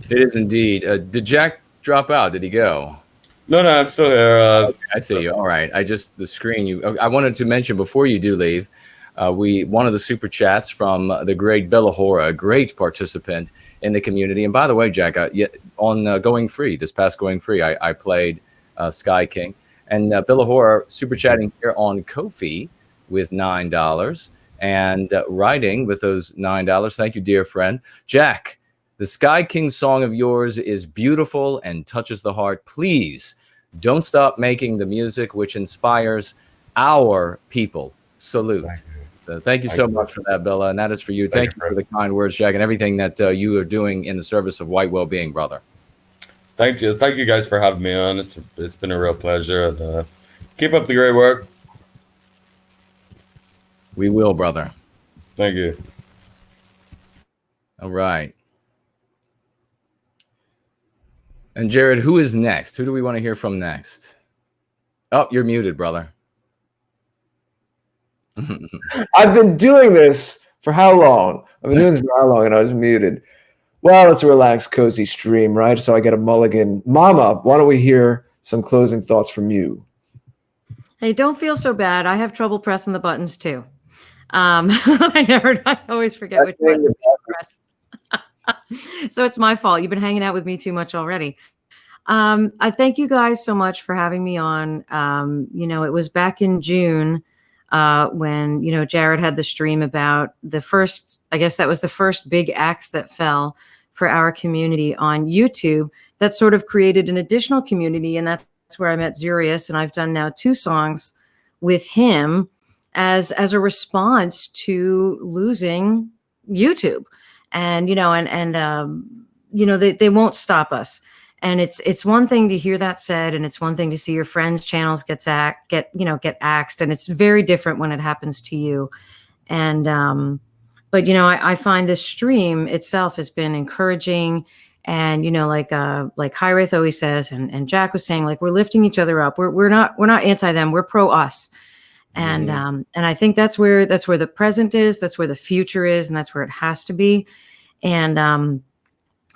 It is indeed. Did Jack drop out? Did he go? No, I'm still here. I see you. All right. The screen you. I wanted to mention before you do leave, one of the super chats from the great Bellahora, a great participant in the community. And by the way, Jack, on Going Free, this past Going Free, I played Sky King, and Bellahora super chatting here on Ko-fi with $9 and writing with those $9. Thank you, dear friend. Jack, the Sky King song of yours is beautiful and touches the heart. Please don't stop making the music which inspires our people. Salute. So thank you so much for that, Bella. And that is for you. Thank you for the kind words, Jack, and everything that you are doing in the service of white well-being, brother. Thank you. Thank you guys for having me on. It's been a real pleasure. And, keep up the great work. We will, brother. Thank you. All right. And Jared, who is next? Who do we want to hear from next? Oh, you're muted, brother. I've been doing this for how long? I've been doing this for how long, and I was muted. Well, it's a relaxed, cozy stream, right? So I get a mulligan. Mama, why don't we hear some closing thoughts from you? Hey, don't feel so bad. I have trouble pressing the buttons too. I always forget which button to press. So it's my fault. You've been hanging out with me too much already. I thank you guys so much for having me on. It was back in June when, Jared had the stream about the first, I guess that was the first big axe that fell for our community on YouTube that sort of created an additional community. And that's where I met Zurius. And I've done now 2 songs with him as a response to losing YouTube. And, they won't stop us. And it's one thing to hear that said, and it's one thing to see your friends' channels get axed. And it's very different when it happens to you. And, I find this stream itself has been encouraging. And, like Hyrith always says, and Jack was saying, like, we're lifting each other up. We're not anti them. We're pro us. And I think that's where the present is. That's where the future is. And that's where it has to be. And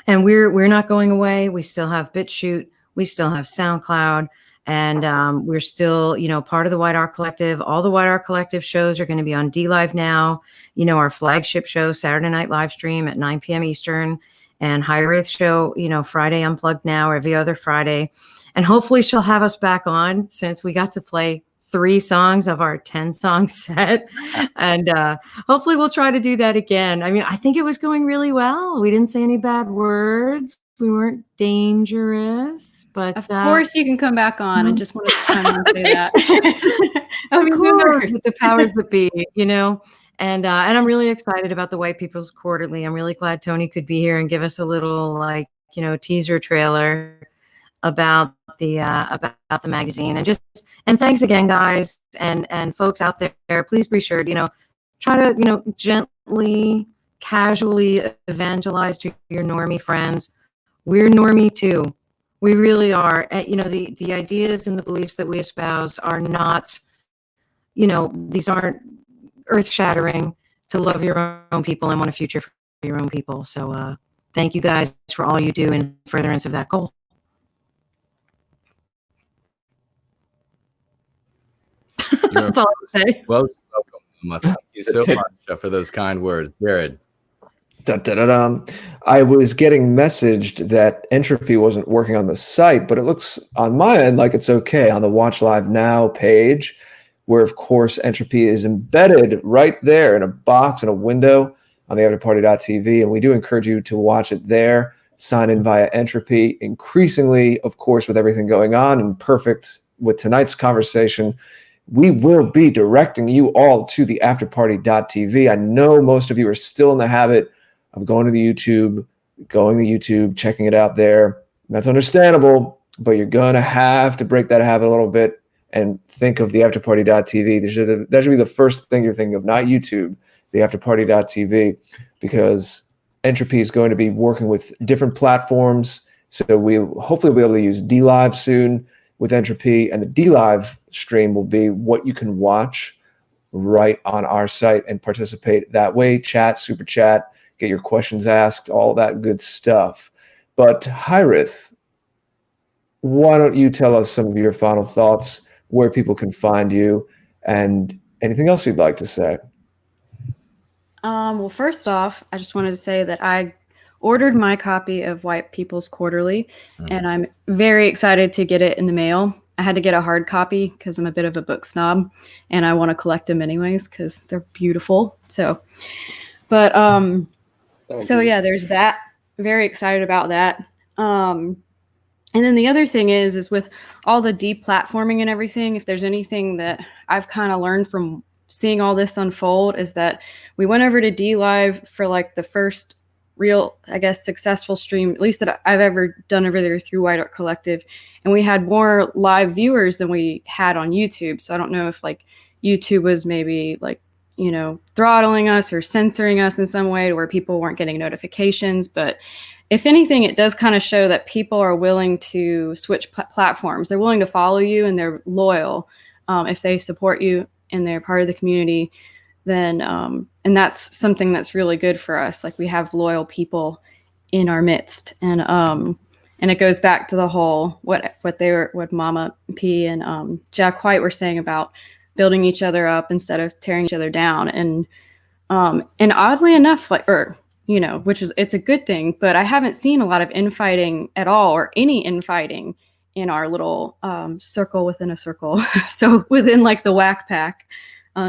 we're not going away. We still have BitChute. We still have SoundCloud. And we're still, part of the White Art Collective. All the White Art Collective shows are going to be on DLive now. Our flagship show, Saturday night live stream at 9 p.m. Eastern. And Hyrith show, Friday Unplugged now, every other Friday. And hopefully she'll have us back on, since we got to play 3 songs of our 10-song set. And hopefully we'll try to do that again. I mean, I think it was going really well. We didn't say any bad words. We weren't dangerous, but of course you can come back on. I just wanted to come and say that. Of course, with the powers that be, And I'm really excited about the White People's Quarterly. I'm really glad Tony could be here and give us a little teaser trailer about the magazine. And thanks again, guys, and folks out there. Please be sure try to gently, casually evangelize to your normie friends. We're normie too. We really are. The ideas and the beliefs that we espouse are not, these aren't earth-shattering. To love your own people and want a future for your own people. So thank you guys for all you do in furtherance of that goal. That's all I say. Well, welcome. Thank you so much for those kind words, Jared. I was getting messaged that Entropy wasn't working on the site, but it looks on my end like it's okay on the Watch Live Now page, where, of course, Entropy is embedded right there in a box in a window on the afterparty.tv. And we do encourage you to watch it there. Sign in via Entropy. Increasingly, of course, with everything going on, and perfect with tonight's conversation, we will be directing you all to the afterparty.tv. I know most of you are still in the habit of going to YouTube, checking it out there. That's understandable, but you're going to have to break that habit a little bit and think of the afterparty.tv. That should be the first thing you're thinking of, not YouTube, the afterparty.tv, because Entropy is going to be working with different platforms. So we hopefully will be able to use DLive soon with Entropy, and the DLive stream will be what you can watch right on our site and participate that way. Chat, super chat, get your questions asked, all that good stuff. But Hyrith, why don't you tell us some of your final thoughts, where people can find you, and anything else you'd like to say? Well, first off, I just wanted to say that I ordered my copy of White People's Quarterly, and I'm very excited to get it in the mail. I had to get a hard copy because I'm a bit of a book snob, and I want to collect them anyways because they're beautiful. So, but Thank you. yeah, there's that. Very excited about that. And then the other thing is with all the deplatforming and everything, if there's anything that I've kind of learned from seeing all this unfold, is that we went over to D Live for like the first real, I guess, successful stream, at least that I've ever done over there through White Art Collective. And we had more live viewers than we had on YouTube. So I don't know if like YouTube was maybe like, you know, throttling us or censoring us in some way to where people weren't getting notifications. But if anything, it does kind of show that people are willing to switch platforms. They're willing to follow you and they're loyal. If they support you and they're part of the community, then and that's something that's really good for us. Like we have loyal people in our midst, and it goes back to the whole what Mama P and Jack White were saying about building each other up instead of tearing each other down. And oddly enough, like you know, it's a good thing, but I haven't seen a lot of infighting at all, or any infighting in our little circle within a circle. So within like the Whack Pack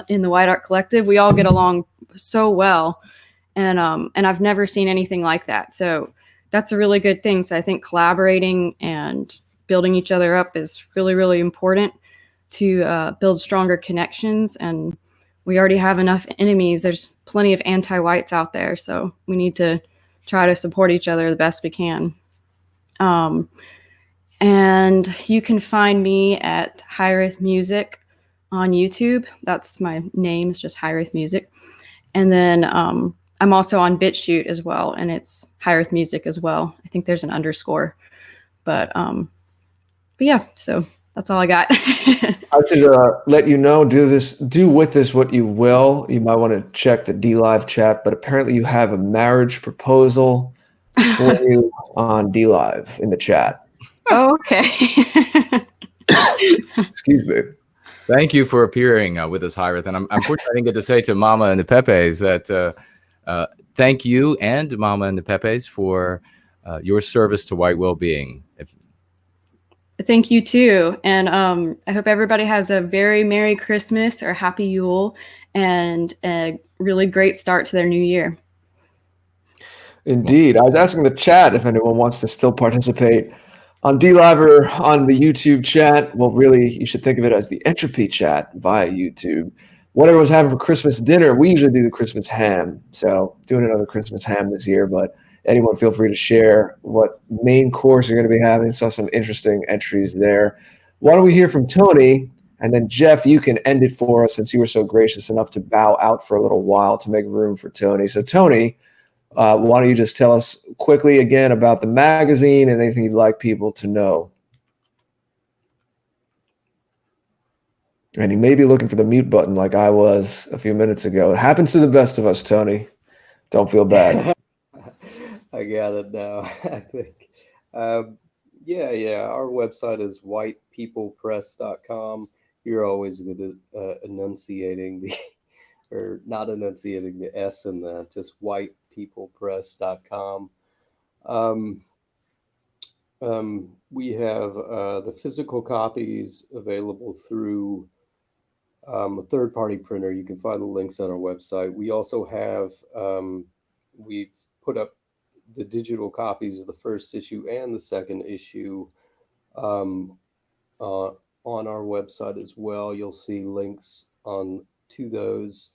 in the White Art Collective, we all get along so well, and I've never seen anything like that. So that's a really good thing. So I think collaborating and building each other up is really, really important to build stronger connections. And we already have enough enemies. There's plenty of anti-whites out there, so we need to try to support each other the best we can. And you can find me at Hyrith Music on YouTube. That's my name. It's just Hyrith Music. And then I'm also on BitChute as well, and it's Hyrith Music as well. I think there's an underscore, but yeah. So that's all I got. I should let you know, do with this what you will. You might want to check the D Live chat, but apparently you have a marriage proposal for you on D Live in the chat. Oh, okay. Excuse me. Thank you for appearing with us, Hyrith. And unfortunately, I didn't get to say to Mama and the Pepes that thank you and Mama and the Pepes for your service to White Wellbeing. Thank you too. And I hope everybody has a very Merry Christmas or Happy Yule and a really great start to their new year. Indeed. I was asking the chat if anyone wants to still participate on D Live or on the YouTube chat. Well, really, you should think of it as the entropy chat via YouTube. What everyone's having for Christmas dinner, we usually do the Christmas ham. So doing another Christmas ham this year, but anyone feel free to share what main course you're going to be having. Saw some interesting entries there. Why don't we hear from Tony? And then Jeff, you can end it for us since you were so gracious enough to bow out for a little while to make room for Tony. So Tony, why don't you just tell us quickly again about the magazine and anything you'd like people to know? And you may be looking for the mute button like I was a few minutes ago. It happens to the best of us, Tony. Don't feel bad. I got it now, I think. Yeah. Our website is whitepeoplepress.com. You're always good at enunciating or not enunciating the S in that, just whitepeoplepress.com. We have the physical copies available through a third-party printer. You can find the links on our website. We also have, we've put up the digital copies of the first issue and the second issue on our website as well. You'll see links to those,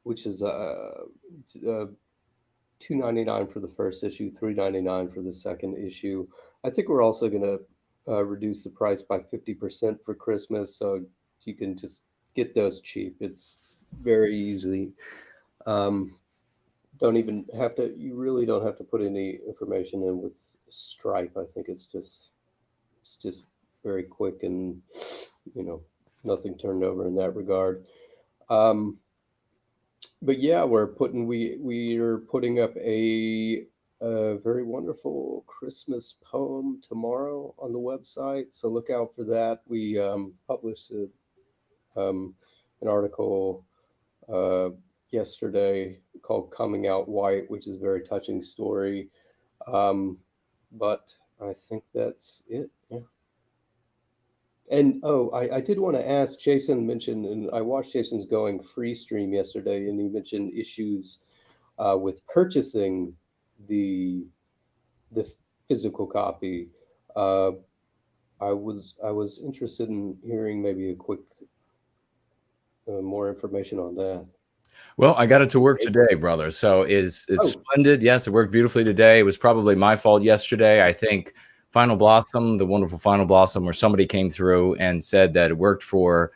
which is $2.99 for the first issue, $3.99 for the second issue. I think we're also going to reduce the price by 50% for Christmas, so you can just get those cheap. It's very easy. You really don't have to put any information in with Stripe. I think it's just very quick and, nothing turned over in that regard. But yeah, we are putting up a a very wonderful Christmas poem tomorrow on the website, so look out for that. We published an article uh, yesterday called "Coming Out White," which is a very touching story. But I think that's it. Yeah. And oh, I did want to ask, Jason mentioned, and I watched Jason's Going Free stream yesterday, and he mentioned issues with purchasing the the physical copy. Uh, I was interested in hearing maybe a quick more information on that. Well, I got it to work today, brother. So it's splendid. Yes, it worked beautifully today. It was probably my fault yesterday. I think Final Blossom, the wonderful Final Blossom, where somebody came through and said that it worked for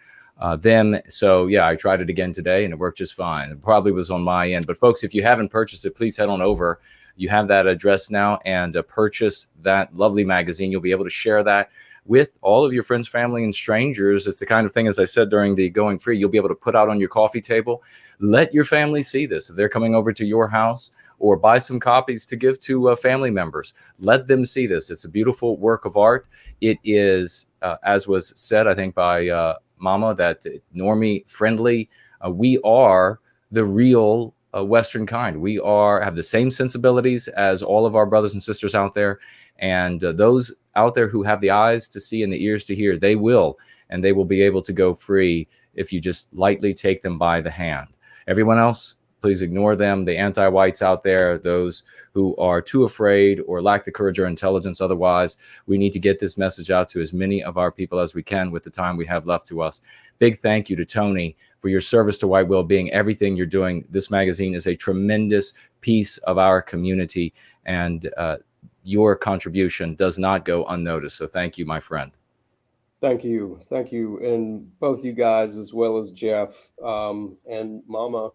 them. So yeah, I tried it again today and it worked just fine. It probably was on my end. But folks, if you haven't purchased it, please head on over. You have that address now and purchase that lovely magazine. You'll be able to share that with all of your friends, family, and strangers. It's the kind of thing, as I said during the Going Free, you'll be able to put out on your coffee table. Let your family see this. If they're coming over to your house, or buy some copies to give to family members, let them see this. It's a beautiful work of art. It is, as was said, I think by Mama, that normie friendly. We are the real Western kind. We have the same sensibilities as all of our brothers and sisters out there. And those out there who have the eyes to see and the ears to hear, they will, and they will be able to go free if you just lightly take them by the hand. Everyone else, please ignore them. The anti-whites out there, those who are too afraid or lack the courage or intelligence otherwise, we need to get this message out to as many of our people as we can with the time we have left to us. Big thank you to Tony for your service to White Wellbeing, everything you're doing. This magazine is a tremendous piece of our community, and your contribution does not go unnoticed. So thank you, my friend. Thank you. Thank you. And both you guys, as well as Jeff and Mama,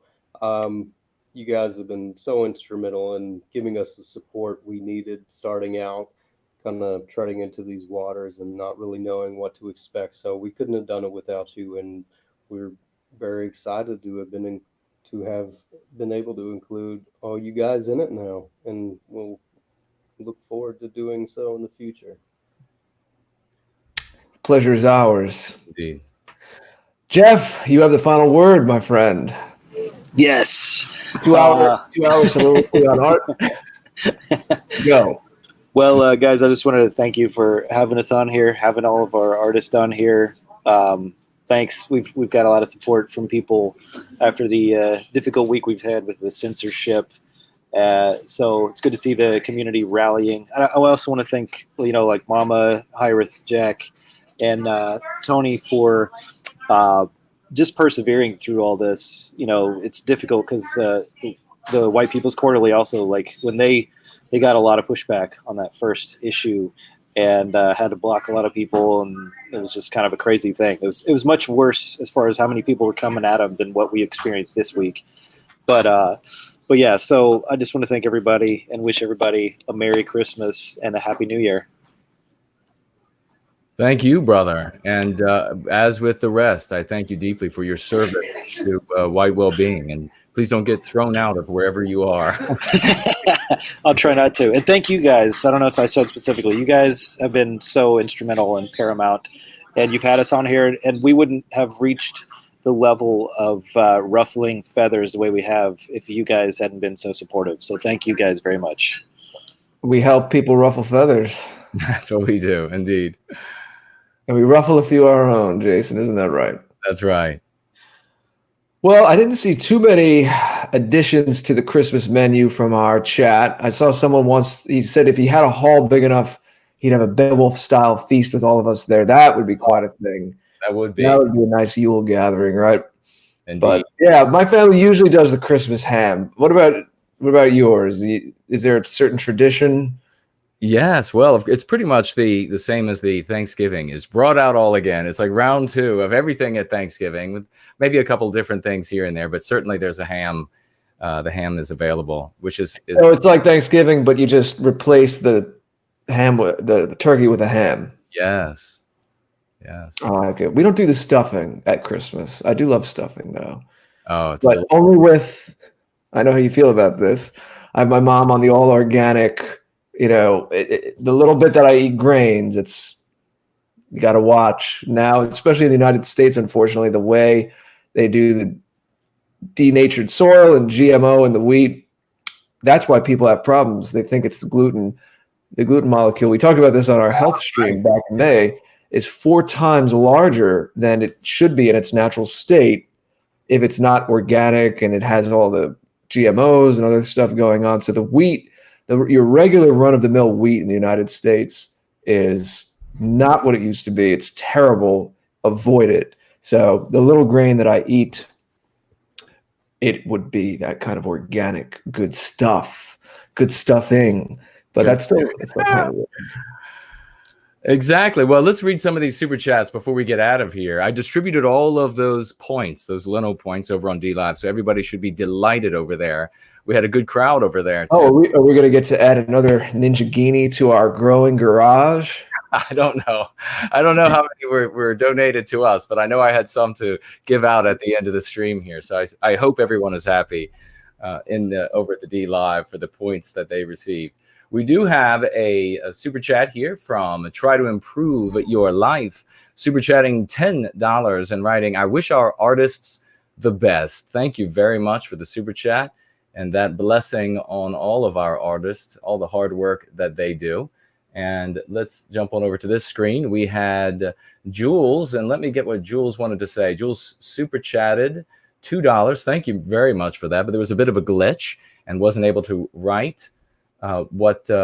you guys have been so instrumental in giving us the support we needed starting out, kind of treading into these waters and not really knowing what to expect. So we couldn't have done it without you. And we're very excited to have been able to include all you guys in it now. And we'll look forward to doing so in the future. Pleasure is ours. Indeed. Jeff, you have the final word, my friend. Yes. 2 hours soliloquy on art. Go. Well, guys, I just wanted to thank you for having us on here, having all of our artists on here. Thanks. We've got a lot of support from people after the difficult week we've had with the censorship. So it's good to see the community rallying. I also want to thank, like Mama, Hyrith, Jack, and Tony for just persevering through all this. It's difficult because the White People's Quarterly also, like, when they got a lot of pushback on that first issue and had to block a lot of people, and it was just kind of a crazy thing. It was much worse as far as how many people were coming at them than what we experienced this week. But yeah, so I just want to thank everybody and wish everybody a Merry Christmas and a Happy New Year. Thank you, brother. And as with the rest, I thank you deeply for your service to White Wellbeing. And please don't get thrown out of wherever you are. I'll try not to. And thank you guys. I don't know if I said specifically, you guys have been so instrumental and paramount. And you've had us on here, and we wouldn't have reached the level of ruffling feathers the way we have if you guys hadn't been so supportive. So thank you guys very much. We help people ruffle feathers. That's what we do, indeed. And we ruffle a few of our own, Jason. Isn't that right? That's right. Well, I didn't see too many additions to the Christmas menu from our chat. I saw someone once, he said if he had a hall big enough, he'd have a Beowulf-style feast with all of us there. That would be quite a thing. That would be. That would be a nice Yule gathering, right? Indeed. But yeah, my family usually does the Christmas ham. What about yours? Is there a certain tradition? Yes, well, it's pretty much the same as the Thanksgiving is brought out all again. It's like round 2 of everything at Thanksgiving, with maybe a couple different things here and there, but certainly there's a ham. The ham is available, which is so it's like Thanksgiving, but you just replace the ham with the turkey with a ham. Yes. Yes. Oh, okay. We don't do the stuffing at Christmas. I do love stuffing though. Oh, it's but only with. I know how you feel about this. I have my mom on the all organic. The little bit that I eat grains, you got to watch now, especially in the United States. Unfortunately, the way they do the denatured soil and GMO and the wheat, that's why people have problems. They think it's the gluten molecule. We talked about this on our health stream back in May, is 4 times larger than it should be in its natural state if it's not organic and it has all the GMOs and other stuff going on. So the wheat, your regular run-of-the-mill wheat in the United States is not what it used to be. It's terrible. Avoid it. So the little grain that I eat, it would be that kind of organic, good stuff, good stuffing. But that's still, it's still kind of weird. Exactly. Well, let's read some of these super chats before we get out of here. I distributed all of those points, those Leno points over on DLive, so everybody should be delighted over there. We had a good crowd over there, too. Oh, are we going to get to add another Ninja Guinea to our growing garage? I don't know. I don't know how many were donated to us, but I know I had some to give out at the end of the stream here. So I hope everyone is happy over at the DLive for the points that they received. We do have a super chat here from Try to Improve Your Life, super chatting $10 and writing, I wish our artists the best. Thank you very much for the super chat and that blessing on all of our artists, all the hard work that they do. And let's jump on over to this screen. We had Jules, and let me get what Jules wanted to say. Jules super chatted $2. Thank you very much for that. But there was a bit of a glitch and wasn't able to write what he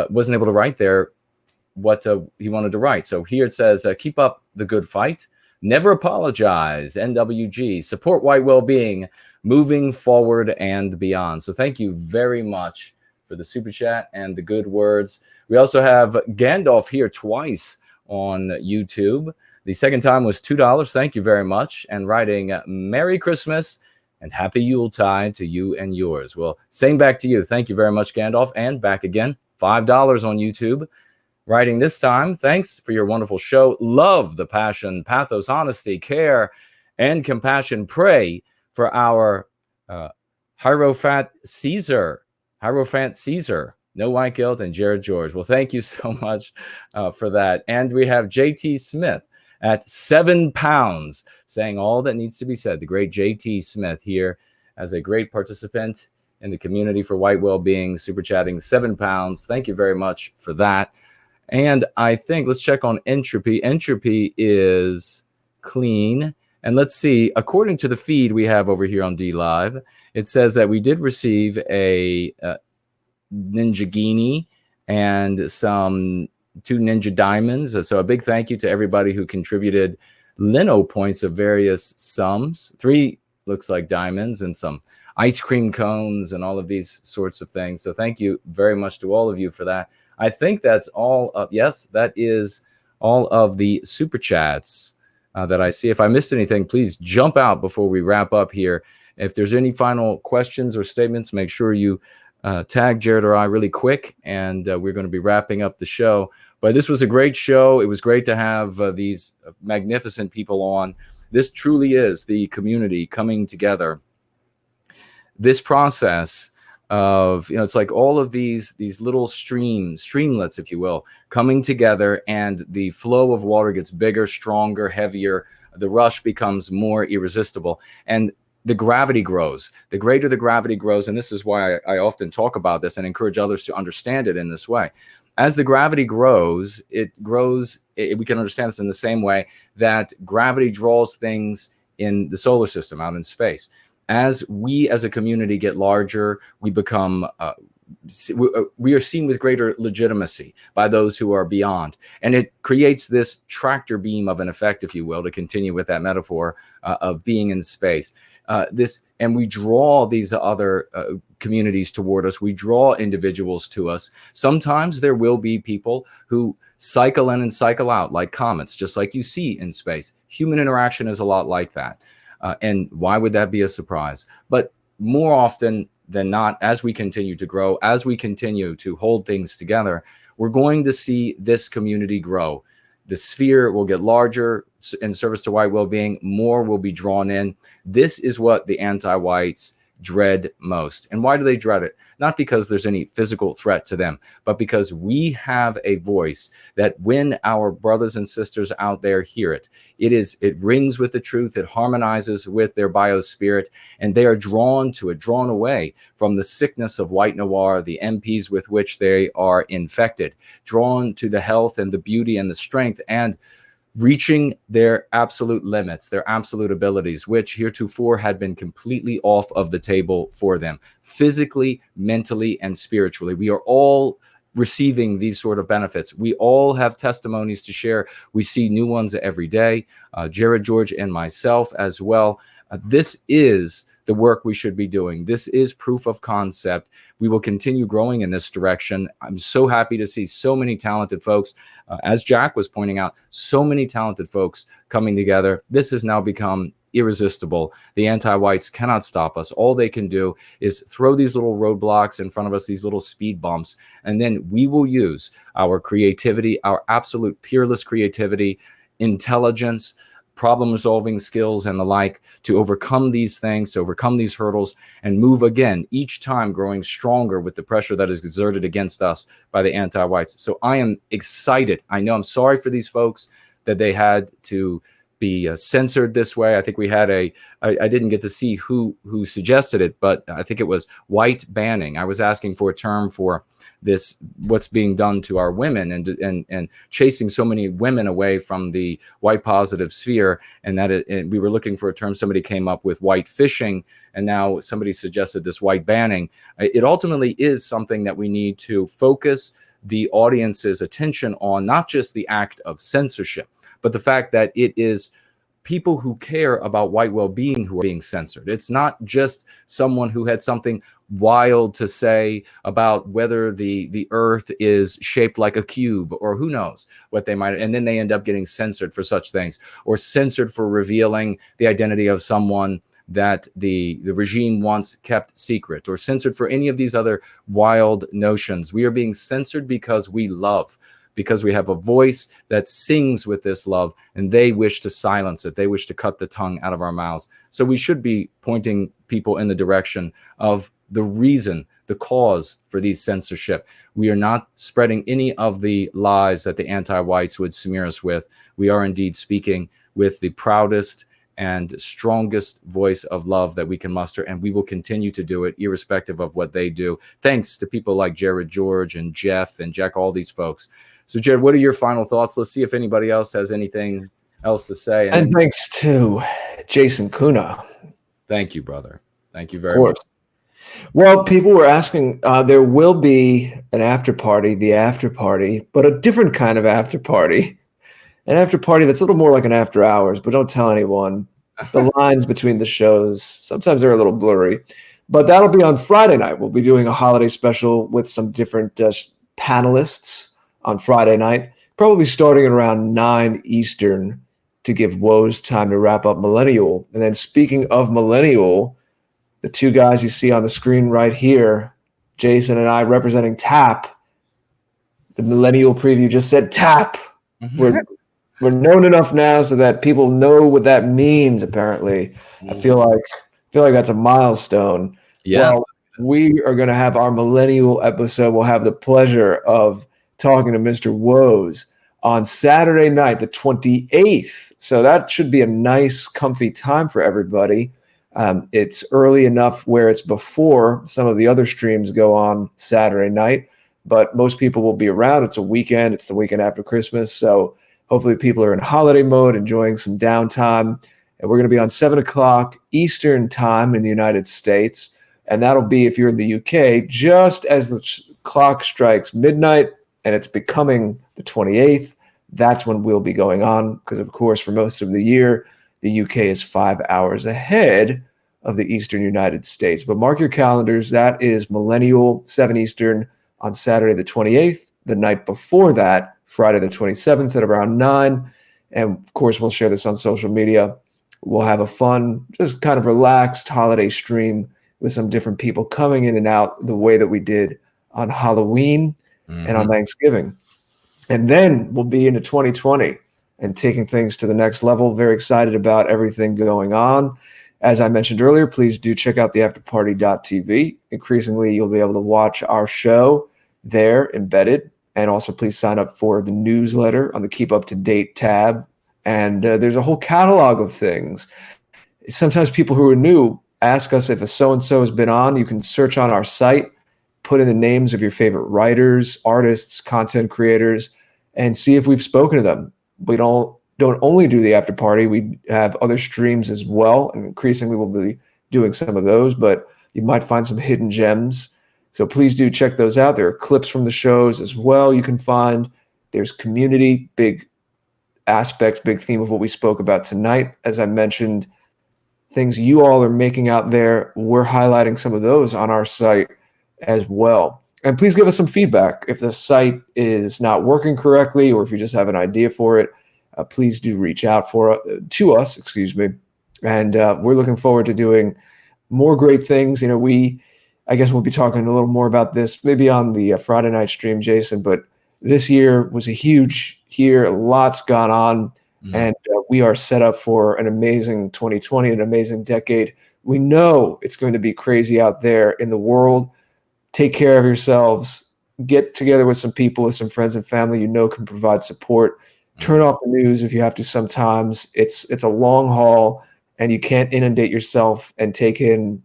wanted to write. So here it says, keep up the good fight. Never apologize. NWG. Support white well-being. Moving forward and beyond. So thank you very much for the super chat and the good words. We also have Gandalf here twice on YouTube. The second time was $2. Thank you very much. And writing Merry Christmas and Happy Yuletide to you and yours. Well, same back to you. Thank you very much, Gandalf. And back again, $5 on YouTube. Writing this time, thanks for your wonderful show. Love the passion, pathos, honesty, care, and compassion. Pray for our Hierophant Caesar. No White Guilt, and Jared George. Well, thank you so much for that. And we have JT Smith at £7, saying all that needs to be said. The great JT Smith here as a great participant in the community for white well-being, super chatting £7. Thank you very much for that. And I think let's check on entropy. Entropy is clean. And let's see, according to the feed we have over here on DLive, it says that we did receive a Ninja Guinea and some 2 Ninja Diamonds. So a big thank you to everybody who contributed Leno points of various sums. 3 looks like diamonds and some ice cream cones and all of these sorts of things. So thank you very much to all of you for that. I think that's all of, yes, that is all of the super chats that I see. If I missed anything, please jump out before we wrap up here. If there's any final questions or statements, make sure you tag Jared or I really quick, and we're going to be wrapping up the show. But this was a great show. It was great to have these magnificent people on. This truly is the community coming together. This process of, it's like all of these little streamlets, if you will, coming together, and the flow of water gets bigger, stronger, heavier. The rush becomes more irresistible, and the gravity grows. The greater the gravity grows, and this is why I often talk about this and encourage others to understand it in this way. As the gravity grows, we can understand this in the same way that gravity draws things in the solar system out in space. As we as a community get larger, we become we are seen with greater legitimacy by those who are beyond, and it creates this tractor beam of an effect, if you will, to continue with that metaphor of being in space. And we draw these other communities toward us. We draw individuals to us. Sometimes there will be people who cycle in and cycle out like comets, just like you see in space. Human interaction is a lot like that. And why would that be a surprise? But more often than not, as we continue to grow, as we continue to hold things together, we're going to see this community grow. The sphere will get larger in service to white well-being. More will be drawn in. This is what the anti-whites dread most. And why do they dread it? Not because there's any physical threat to them, but because we have a voice that when our brothers and sisters out there hear it, it rings with the truth, it harmonizes with their biospirit, and they are drawn to it, drawn away from the sickness of white noir, the MPs with which they are infected, drawn to the health and the beauty and the strength, and reaching their absolute limits, their absolute abilities, which heretofore had been completely off of the table for them, physically, mentally, and spiritually. We are all receiving these sort of benefits. We all have testimonies to share. We see new ones every day. Jared, George, and myself as well. This is the work we should be doing. This is proof of concept. We will continue growing in this direction. I'm so happy to see so many talented folks. As Jack was pointing out, so many talented folks coming together. This has now become irresistible. The anti-whites cannot stop us. All they can do is throw these little roadblocks in front of us, these little speed bumps, and then we will use our creativity, our absolute peerless creativity, intelligence, problem-solving skills, and the like to overcome these things, to overcome these hurdles, and move again, each time growing stronger with the pressure that is exerted against us by the anti-whites. So I am excited. I know I'm sorry for these folks that they had to be censored this way. I think we had I didn't get to see who suggested it, but I think it was white banning. I was asking for a term for this, what's being done to our women and chasing so many women away from the white positive sphere. And we were looking for a term. Somebody came up with white fishing, and now somebody suggested this white banning. It ultimately is something that we need to focus the audience's attention on, not just the act of censorship, but the fact that it is people who care about white well-being who are being censored. It's not just someone who had something wild to say about whether the earth is shaped like a cube, or who knows what they might, and then they end up getting censored for such things, or censored for revealing the identity of someone that the regime once kept secret, or censored for any of these other wild notions. We are being censored because we love, because we have a voice that sings with this love, and they wish to silence it. They wish to cut the tongue out of our mouths. So we should be pointing people in the direction of the reason, the cause for these censorship. We are not spreading any of the lies that the anti-whites would smear us with. We are indeed speaking with the proudest and strongest voice of love that we can muster, and we will continue to do it irrespective of what they do. Thanks to people like Jared, George, and Jeff, and Jack, all these folks. So, Jared, what are your final thoughts? Let's see if anybody else has anything else to say. And thanks to Jason Kuna. Thank you, brother. Thank you very much. Well, people were asking, there will be an after party, the after party, but a different kind of after party. An after party that's a little more like an after hours, but don't tell anyone. The lines between the shows, sometimes they're a little blurry. But that'll be on Friday night. We'll be doing a holiday special with some different panelists on Friday night, probably starting at around 9 Eastern to give Woes time to wrap up Millennial. And then speaking of Millennial, the two guys you see on the screen right here, Jason and I representing TAP. The Millennial preview just said TAP. Mm-hmm. We're known enough now so that people know what that means, apparently. I feel like that's a milestone. Yeah. Well, we are going to have our Millennial episode. We'll have the pleasure of talking to Mr. Woes on Saturday night, the 28th. So that should be a nice, comfy time for everybody. It's early enough where it's before some of the other streams go on Saturday night, but most people will be around. It's a weekend. It's the weekend after Christmas. So hopefully people are in holiday mode, enjoying some downtime. And we're going to be on 7 o'clock Eastern time in the United States. And that'll be, if you're in the UK, just as the clock strikes midnight, and it's becoming the 28th. That's when we'll be going on, because, of course, for most of the year, the UK is 5 hours ahead of the Eastern United States. But mark your calendars. That is Millennial, 7 Eastern on Saturday the 28th. The night before that, Friday the 27th at around 9. And, of course, we'll share this on social media. We'll have a fun, just kind of relaxed holiday stream with some different people coming in and out the way that we did on Halloween and on Thanksgiving. And then we'll be into 2020 and taking things to the next level. Very excited about everything going on. As I mentioned earlier, please do check out the afterparty.tv. Increasingly, you'll be able to watch our show there embedded. And also please sign up for the newsletter on the Keep Up to Date tab. And there's a whole catalog of things. Sometimes people who are new ask us if a so-and-so has been on. You can search on our site, put in the names of your favorite writers, artists, content creators, and see if we've spoken to them. We don't only do the after party. We have other streams as well, and increasingly we'll be doing some of those, but you might find some hidden gems. So please do check those out. There are clips from the shows as well you can find. There's community, big aspect, big theme of what we spoke about tonight. As I mentioned, things you all are making out there, we're highlighting some of those on our site as well. And please give us some feedback. If the site is not working correctly, or if you just have an idea for it, please do reach out to us, and we're looking forward to doing more great things. I guess we'll be talking a little more about this maybe on the Friday night stream, Jason, but this year was a huge year. Lots gone on, and we are set up for an amazing 2020, an amazing decade. We know it's going to be crazy out there in the world. Take care of yourselves. Get together with some people, with some friends and family can provide support. Turn off the news if you have to sometimes. It's a long haul, and you can't inundate yourself and take in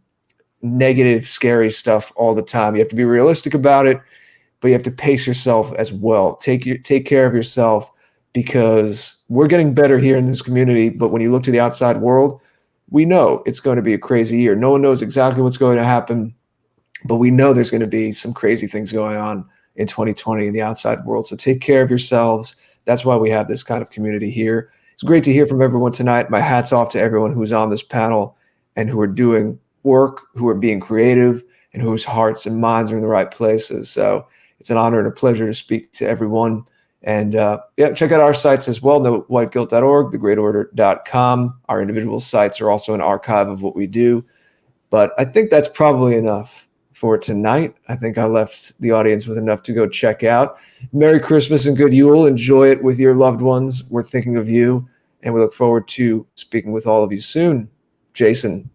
negative, scary stuff all the time. You have to be realistic about it, but you have to pace yourself as well. Take care of yourself, because we're getting better here in this community, but when you look to the outside world, we know it's going to be a crazy year. No one knows exactly what's going to happen, but we know there's going to be some crazy things going on in 2020 in the outside world. So take care of yourselves. That's why we have this kind of community here. It's great to hear from everyone tonight. My hat's off to everyone who's on this panel and who are doing work, who are being creative, and whose hearts and minds are in the right places. So it's an honor and a pleasure to speak to everyone. And check out our sites as well, whiteguilt.org, thegreatorder.com. Our individual sites are also an archive of what we do. But I think that's probably enough for tonight. I think I left the audience with enough to go check out. Merry Christmas and good Yule. Enjoy it with your loved ones. We're thinking of you, and we look forward to speaking with all of you soon. Jason.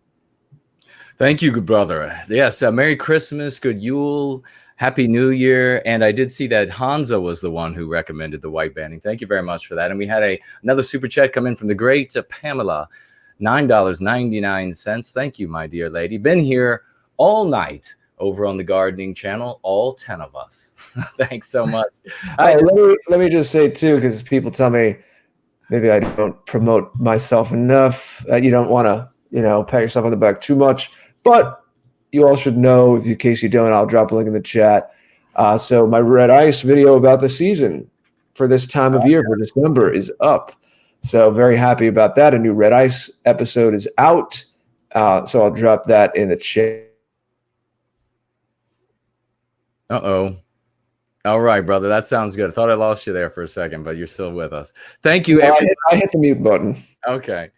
Thank you, good brother. Yes, Merry Christmas, good Yule, Happy New Year. And I did see that Hansa was the one who recommended the white banding. Thank you very much for that. And we had another super chat come in from the great Pamela, $9.99. Thank you, my dear lady. Been here all night over on the gardening channel, all 10 of us. Thanks so much. Let me just say too, because people tell me maybe I don't promote myself enough. You don't want to, pat yourself on the back too much, but you all should know, in case you don't, I'll drop a link in the chat. So my Red Ice video about the season for this time of year for December is up. So very happy about that. A new Red Ice episode is out. So I'll drop that in the chat. Uh-oh. All right, brother. That sounds good. I thought I lost you there for a second, but you're still with us. Thank you. I hit the mute button. Okay.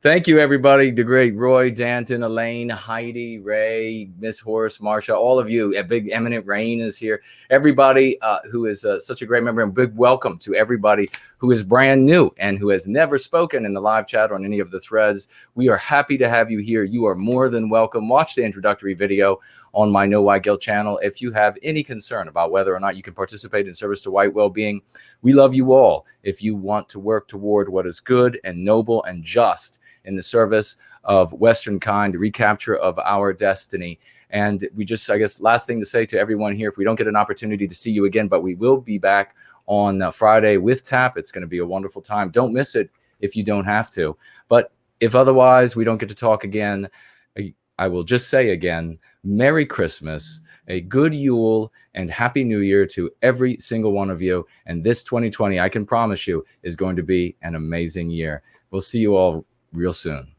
Thank you, everybody. The great Roy, Danton, Elaine, Heidi, Ray, Miss Horace, Marsha, all of you. A big Eminent Rain is here. Everybody who is such a great member, and big welcome to everybody who is brand new and who has never spoken in the live chat or on any of the threads. We are happy to have you here. You are more than welcome. Watch the introductory video on my No White Guilt channel. If you have any concern about whether or not you can participate in service to white well-being, we love you all. If you want to work toward what is good and noble and just in the service of Western kind, the recapture of our destiny. And we just, I guess, last thing to say to everyone here, if we don't get an opportunity to see you again, but we will be back on Friday with TAP. It's going to be a wonderful time. Don't miss it if you don't have to. But if otherwise we don't get to talk again, I will just say again, Merry Christmas, a good Yule, and Happy New Year to every single one of you. And this 2020, I can promise you, is going to be an amazing year. We'll see you all real soon.